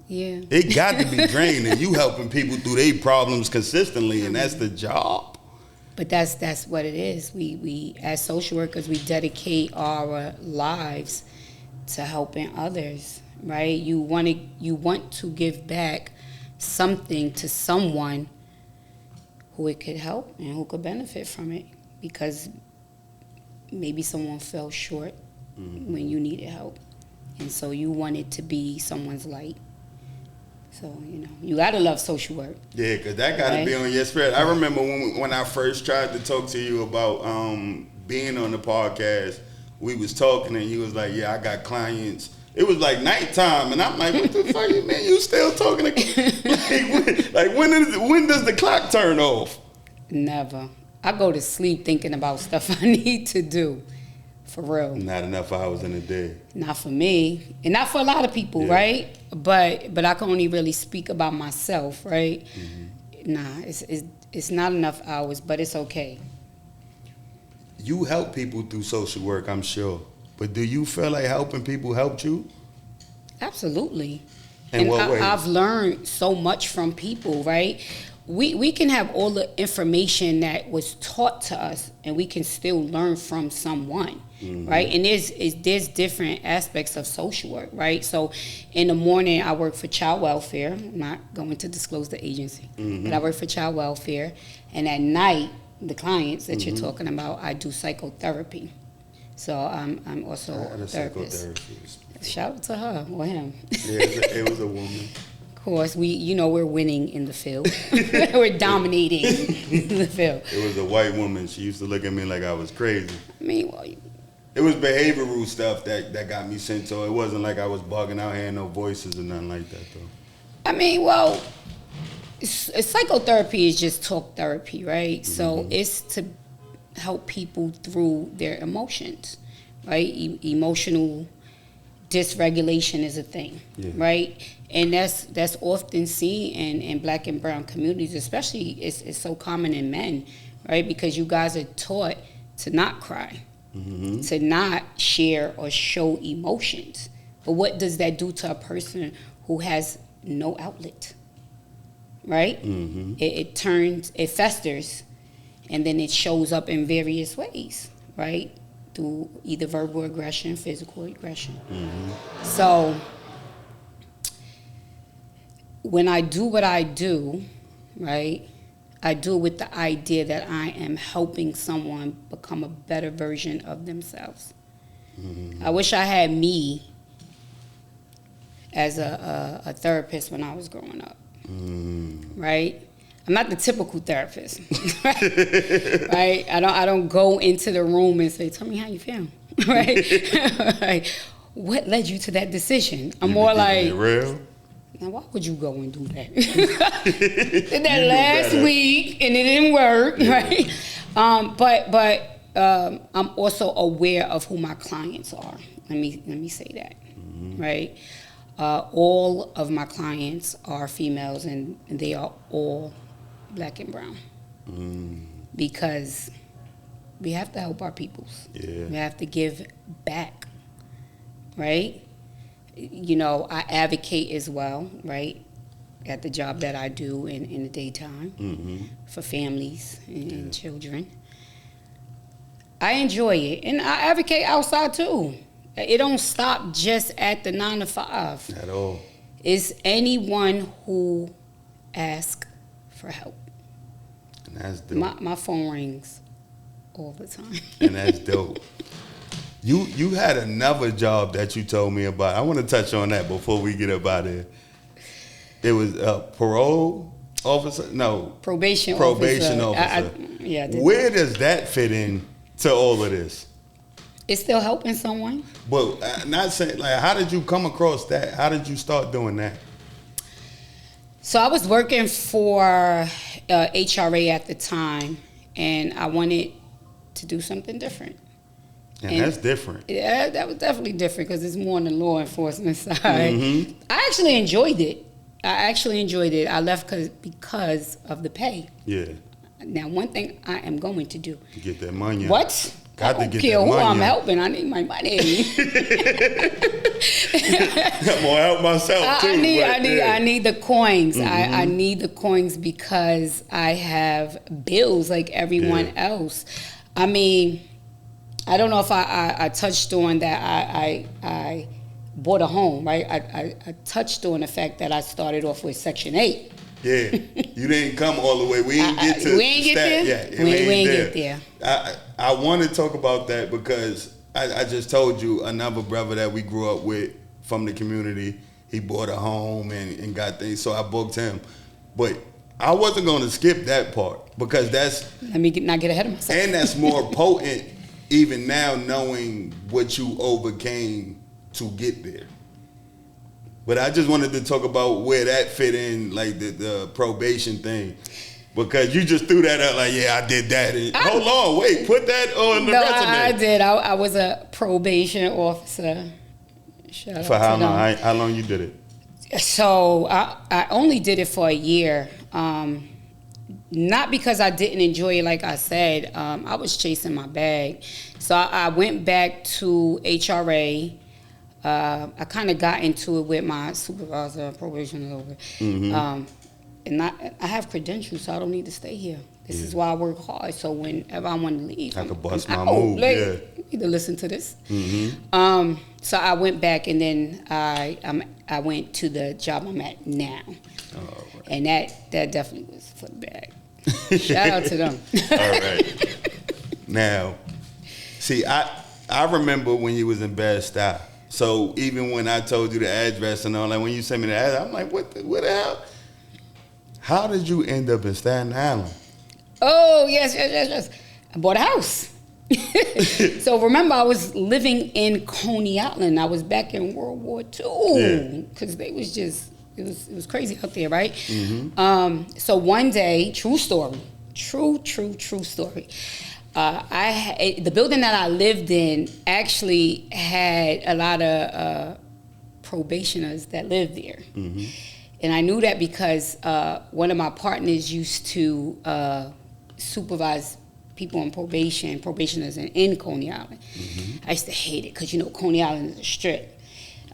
B: Yeah.
A: It got to be draining. You helping people through their problems consistently, and that's the job.
B: But that's what it is. We as social workers, we dedicate our lives to helping others, right? You want to give back something to someone who it could help and who could benefit from it, because maybe someone fell short when you needed help, and so you wanted to be someone's light. So, you got to love social work.
A: Yeah, because that got to be on your spirit. I remember when I first tried to talk to you about being on the podcast, we was talking and you was like, yeah, I got clients. It was like nighttime, and I'm like, what the fuck, man? You still talking to when does the clock turn off?
B: Never. I go to sleep thinking about stuff I need to do. For real.
A: Not enough hours in a day.
B: Not for me, and not for a lot of people,
A: Yeah.
B: right? But I can only really speak about myself, right? Nah, it's not enough hours, but it's okay.
A: You help people through social work, I'm sure. But do you feel like helping people helped you?
B: Absolutely.
A: In
B: And
A: what ways?
B: I've learned so much from people, right? We can have all the information that was taught to us, and we can still learn from someone, right? And there's different aspects of social work, right? So in the morning, I work for child welfare. I'm not going to disclose the agency, but I work for child welfare. And at night, the clients that you're talking about, I do psychotherapy. So I'm also
A: I had
B: a
A: a
B: therapist.
A: psychotherapist.
B: Shout out to her or him.
A: Yeah, it was a woman.
B: Of course, we're winning in the field. We're dominating the field.
A: It was a white woman. She used to look at me like I was crazy.
B: I mean, well,
A: It was behavioral stuff that got me sent. So it wasn't like I was bugging out, hearing no voices or nothing like that, though.
B: Psychotherapy is just talk therapy, right? So it's to help people through their emotions, right? Emotional dysregulation is a thing, right? And that's often seen in black and brown communities, especially it's so common in men, right? Because you guys are taught to not cry, to not share or show emotions. But what does that do to a person who has no outlet, right? It festers, and then it shows up in various ways, right? Through either verbal aggression, physical aggression. So when I do what I do, right, I do it with the idea that I am helping someone become a better version of themselves. I wish I had me as a therapist when I was growing up, right? I'm not the typical therapist, right? I don't go into the room and say, "Tell me how you feel," right? Right. What led you to that decision? I'm more like,
A: Is it real?
B: now why would you go and do that? Did that
A: You knew
B: last
A: better.
B: week and it didn't work, right? But I'm also aware of who my clients are. Let me say that, right? All of my clients are females, and they are all black and brown, because we have to help our peoples.
A: Yeah.
B: We have to give back, right? You know, I advocate as well, right, at the job that I do in the daytime for families and children. I enjoy it, and I advocate outside too. It don't stop just at the 9 to 5.
A: At all.
B: It's anyone who asks for help.
A: And that's dope.
B: My phone rings all the time.
A: And that's dope. You had another job that you told me about. I want to touch on that before we get up out of here. It was a parole officer? No.
B: Probation
A: officer.
B: I did
A: Where
B: that.
A: does that fit in to all of this?
B: It's still helping someone.
A: But not saying, like, how did you come across that? How did you start doing that?
B: So I was working for HRA at the time, and I wanted to do something different.
A: And that's different.
B: Yeah, that was definitely different because it's more on the law enforcement side. I actually enjoyed it. I left because of the pay.
A: Yeah.
B: Now, one thing I am going to do.
A: To get that money.
B: What?
A: Got
B: I
A: to
B: don't
A: get
B: care
A: that
B: who
A: money.
B: I'm helping. I need my money.
A: I'm gonna help myself too.
B: I need the coins. I need the coins because I have bills like everyone else. I mean, I don't know if I touched on that. I bought a home, right? I touched on the fact that I started off with Section 8.
A: Yeah, you didn't come all the way. We ain't get to
B: we ain't get
A: stat
B: there?
A: yet.
B: We ain't get there.
A: I want to talk about that because I just told you another brother that we grew up with from the community. He bought a home and got things, so I booked him. But I wasn't going to skip that part because that's
B: Let me not get ahead of myself.
A: and that's more potent even now knowing what you overcame to get there. But I just wanted to talk about where that fit in, like the probation thing. Because you just threw that out like, yeah, I did that. Hold on, wait, put that on the resume.
B: I did. I was a probation officer. Shout out
A: For how
B: to
A: long?
B: them.
A: How long you did it?
B: So I only did it for a year. Not because I didn't enjoy it, like I said. I was chasing my bag. So I went back to HRA. I kind of got into it with my supervisor, probation over. And I have credentials, so I don't need to stay here. This is why I work hard. So whenever I want to leave,
A: I could bust my move.
B: You need to listen to this. So I went back, and then I went to the job I'm at now. Right. And that definitely was for the bag. Shout out to them.
A: All right. Now, see, I remember when you was in Bed-Stuy. So even when I told you the address and all that, when you sent me the address, I'm like, what the hell? How did you end up in Staten Island?
B: Oh, yes. I bought a house. So remember, I was living in Coney Island. I was back in World War II because they was just, it was crazy out there, right? So one day, true story. The building that I lived in actually had a lot of probationers that lived there. And I knew that because one of my partners used to supervise people on probationers in Coney Island. I used to hate it because, Coney Island is a strip.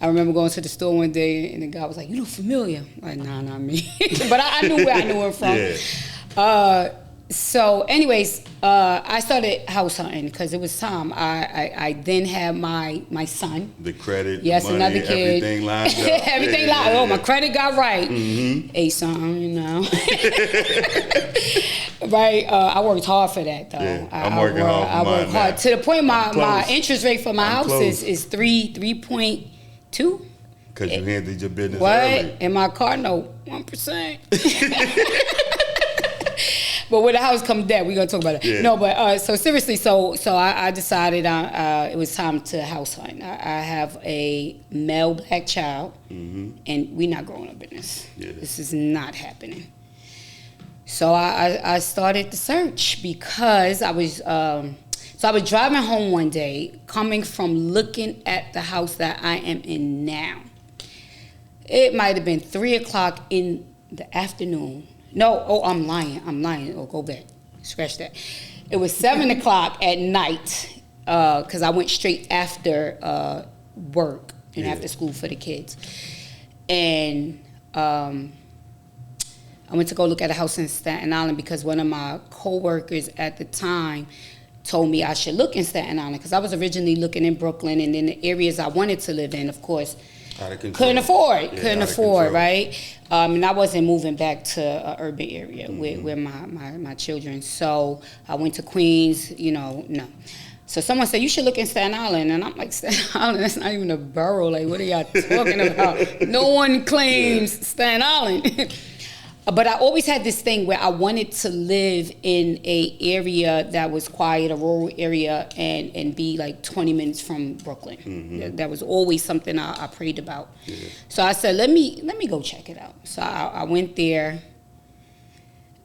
B: I remember going to the store one day and the guy was like, "You look familiar." I'm like, nah, not me. But I knew where I knew him from. So anyways, I started house hunting because it was time. I then had my son.
A: The credit,
B: yes,
A: money,
B: another kid.
A: everything lined up.
B: Everything lined up. Oh, my credit got right. A son, Right. I worked hard for that though.
A: Yeah, I'm working hard.
B: I worked hard
A: now.
B: to the point my interest rate for my house
A: close.
B: is 3.2.
A: Because you handled your business
B: What?
A: early.
B: And my car, no, 1%. But when the house comes down, we're going to talk about it.
A: Yeah.
B: No, but so seriously, so I decided it was time to house hunt. I have a male black child, and we're not growing up in this.
A: Yeah.
B: This is not happening. So I started the search because I was driving home one day, coming from looking at the house that I am in now. It might have been 3:00 in the afternoon. No, I'm lying. Oh, go back. Scratch that. It was 7:00 at night because I went straight after work and after school for the kids. And I went to go look at a house in Staten Island because one of my coworkers at the time told me I should look in Staten Island because I was originally looking in Brooklyn, and in the areas I wanted to live in, of course, couldn't afford, right? And I wasn't moving back to an urban area with my children. So I went to Queens, no. So someone said, you should look in Staten Island. And I'm like, Staten Island, that's not even a borough. Like, what are y'all talking about? No one claims Staten Island. But I always had this thing where I wanted to live in a area that was quiet, a rural area, and be like 20 minutes from Brooklyn. That was always something I prayed about. Yeah. So I said, let me go check it out. So I went there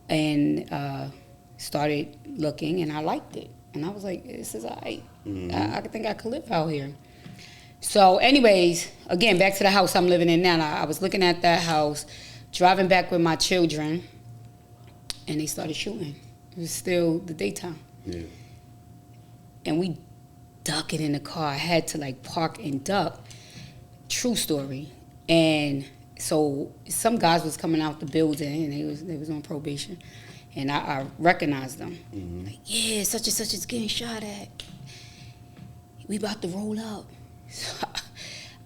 B: and started looking, and I liked it. And I was like, this is all right. I think I could live out here. So anyways, again, back to the house I'm living in now. I was looking at that house, driving back with my children, and they started shooting. It was still the daytime. Yeah. And we ducked in the car. I had to park and duck. True story. And so some guys was coming out the building, and they was on probation. And I recognized them. Like, yeah, such and such is getting shot at. We about to roll up.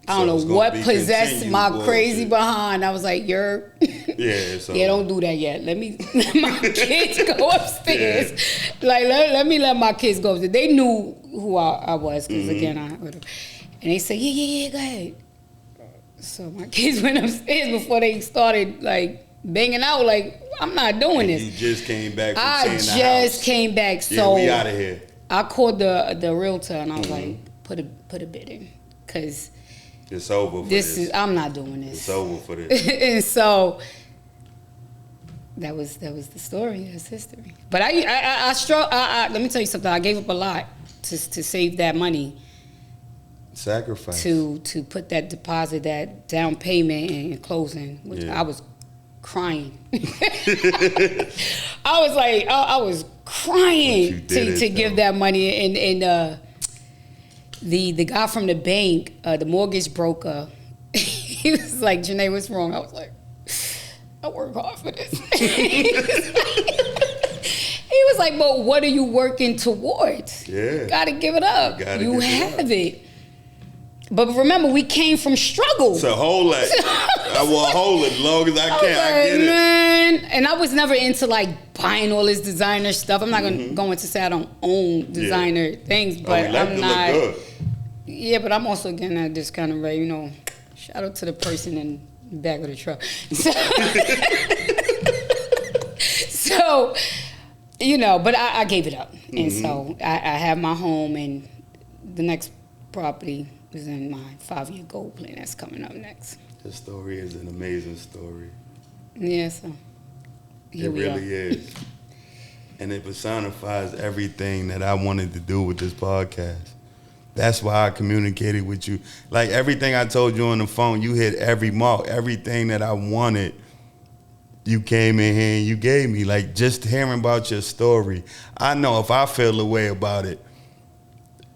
B: I don't know what possessed my crazy behind. I was like, yeah, don't do that yet. Let my kids go upstairs. Let me let my kids go upstairs. They knew who I was, because again, and they said, yeah, go ahead. So my kids went upstairs before they started banging out. I'm not doing this.
A: You just came back from
B: I
A: seeing the house.
B: just came back. So
A: we out of here.
B: I called the realtor, and I was like, put a bid in, because
A: it's over for this.
B: I'm not doing this.
A: It's over for this.
B: And so that was the story. That's history. But I let me tell you something. I gave up a lot to save that money.
A: Sacrifice.
B: To put that deposit, that down payment and closing, which I was crying. I was crying to give that money, and the guy from the bank, the mortgage broker, he was like, Janae, what's wrong? I was like, I work hard for this. He was like, but what are you working towards?
A: Yeah.
B: Gotta give it up. You have it. But remember, we came from struggle.
A: So hold it. I will hold it as long as I can. I get it.
B: Man. And I was never into like buying all this designer stuff. I'm not going to say I don't own designer things, but I'm not. Look good. Yeah, but I'm also getting at this kind of way, you know. Shout out to the person in the back of the truck. So you know, but I gave it up. And so I have my home, and the next property is in my 5-year goal plan that's coming up next.
A: The story is an amazing story.
B: Yeah, so
A: it really is. And it personifies everything that I wanted to do with this podcast. That's why I communicated with you. Like everything I told you on the phone, you hit every mark. Everything that I wanted, you came in here and you gave me. Like just hearing about your story, I know if I feel a way about it,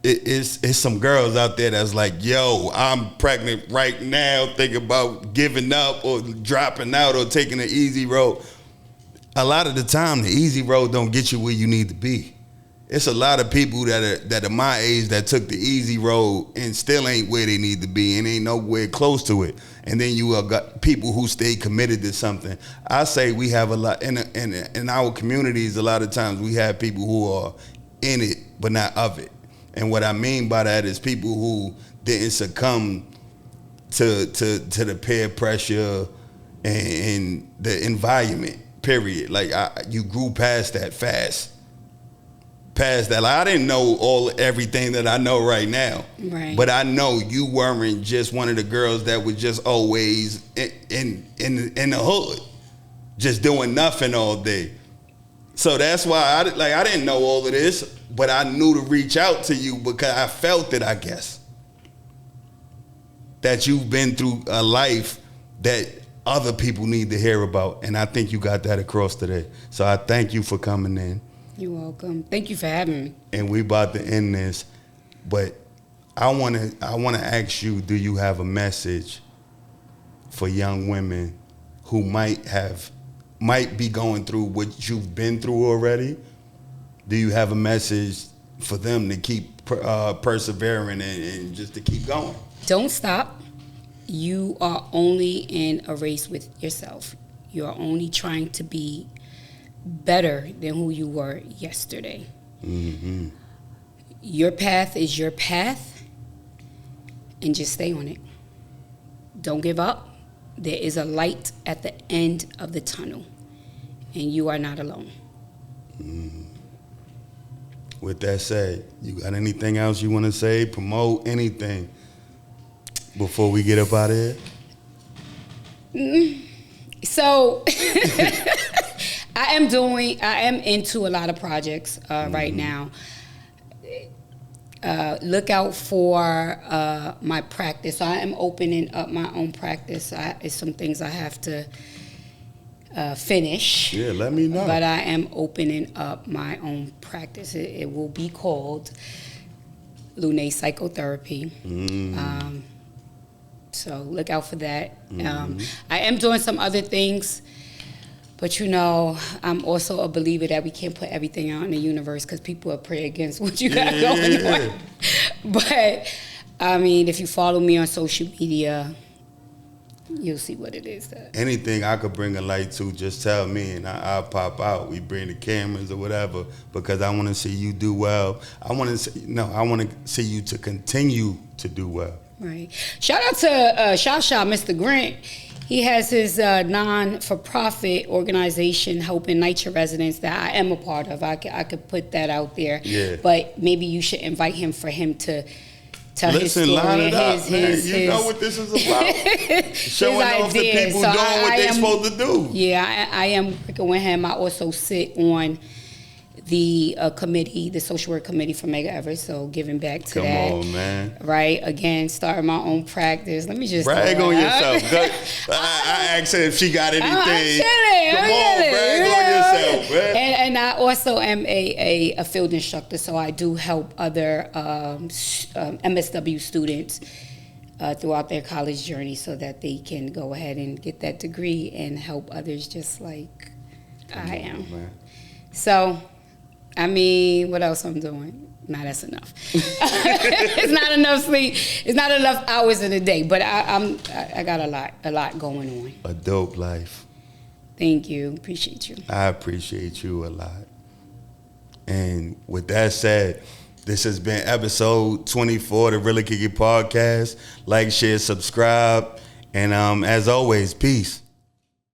A: it's some girls out there that's like, yo, I'm pregnant right now, thinking about giving up or dropping out or taking the easy road. A lot of the time, the easy road don't get you where you need to be. It's a lot of people that are my age that took the easy road and still ain't where they need to be and ain't nowhere close to it. And then you got people who stay committed to something. I say we have a lot in our communities. A lot of times we have people who are in it but not of it. And what I mean by that is people who didn't succumb to the peer pressure and the environment. Period. Like you grew past that fast. Past that, like, I didn't know everything that I know right now.
B: Right.
A: But I know you weren't just one of the girls that was just always in the hood, just doing nothing all day. So that's why I didn't know all of this, but I knew to reach out to you because I felt it, I guess, that you've been through a life that other people need to hear about, and I think you got that across today. So I thank you for coming in.
B: You're welcome. Thank you for having me.
A: And we about to end this, but I want to ask you, do you have a message for young women who might be going through what you've been through already? Do you have a message for them to keep persevering and just to keep going?
B: Don't stop. You are only in a race with yourself. You are only trying to be better than who you were yesterday. Mm-hmm. Your path is your path, and just stay on it. Don't give up. There is a light at the end of the tunnel, and you are not alone.
A: Mm. With that said, you got anything else you want to say, promote, anything before we get up out of here?
B: So I am into a lot of projects right now. Look out for my practice. I am opening up my own practice. It's some things I have to finish.
A: Yeah, let me know.
B: But I am opening up my own practice. It will be called Lune Psychotherapy. So look out for that. I am doing some other things. But, you know, I'm also a believer that we can't put everything out in the universe because people are praying against what you got going on. But, I mean, if you follow me on social media, you'll see what it is.
A: Anything I could bring a light to, just tell me and I'll pop out. We bring the cameras or whatever because I want to see you do well. I want to see you to continue to do well.
B: Right. Shout out to Shasha, Mr. Grant. He has his non-for-profit organization helping NYCHA residents that I am a part of. I could put that out there.
A: Yeah.
B: But maybe you should invite him for him to tell his
A: Listen,
B: story
A: line it up,
B: and
A: man. You know what this is about. Showing off the
B: ideas.
A: people
B: So
A: doing what they're supposed to do.
B: Yeah, I am working with him. I also sit on the committee, the social work committee for Mega Everett, so giving back to that.
A: Come on, man.
B: Right, again, starting my own practice. Let me just
A: brag on yourself. Good. I asked her if she got anything. Come on, brag on yourself, man.
B: And I also am a field instructor, so I do help other MSW students throughout their college journey so that they can go ahead and get that degree and help others just like I am.
A: Man.
B: So, I mean, what else I'm doing? Nah, that's enough. It's not enough sleep. It's not enough hours in a day. But I got a lot going on.
A: A dope life.
B: Thank you. Appreciate you.
A: I appreciate you a lot. And with that said, this has been episode 24 of the Really Kick It Podcast. Like, share, subscribe. And as always, peace.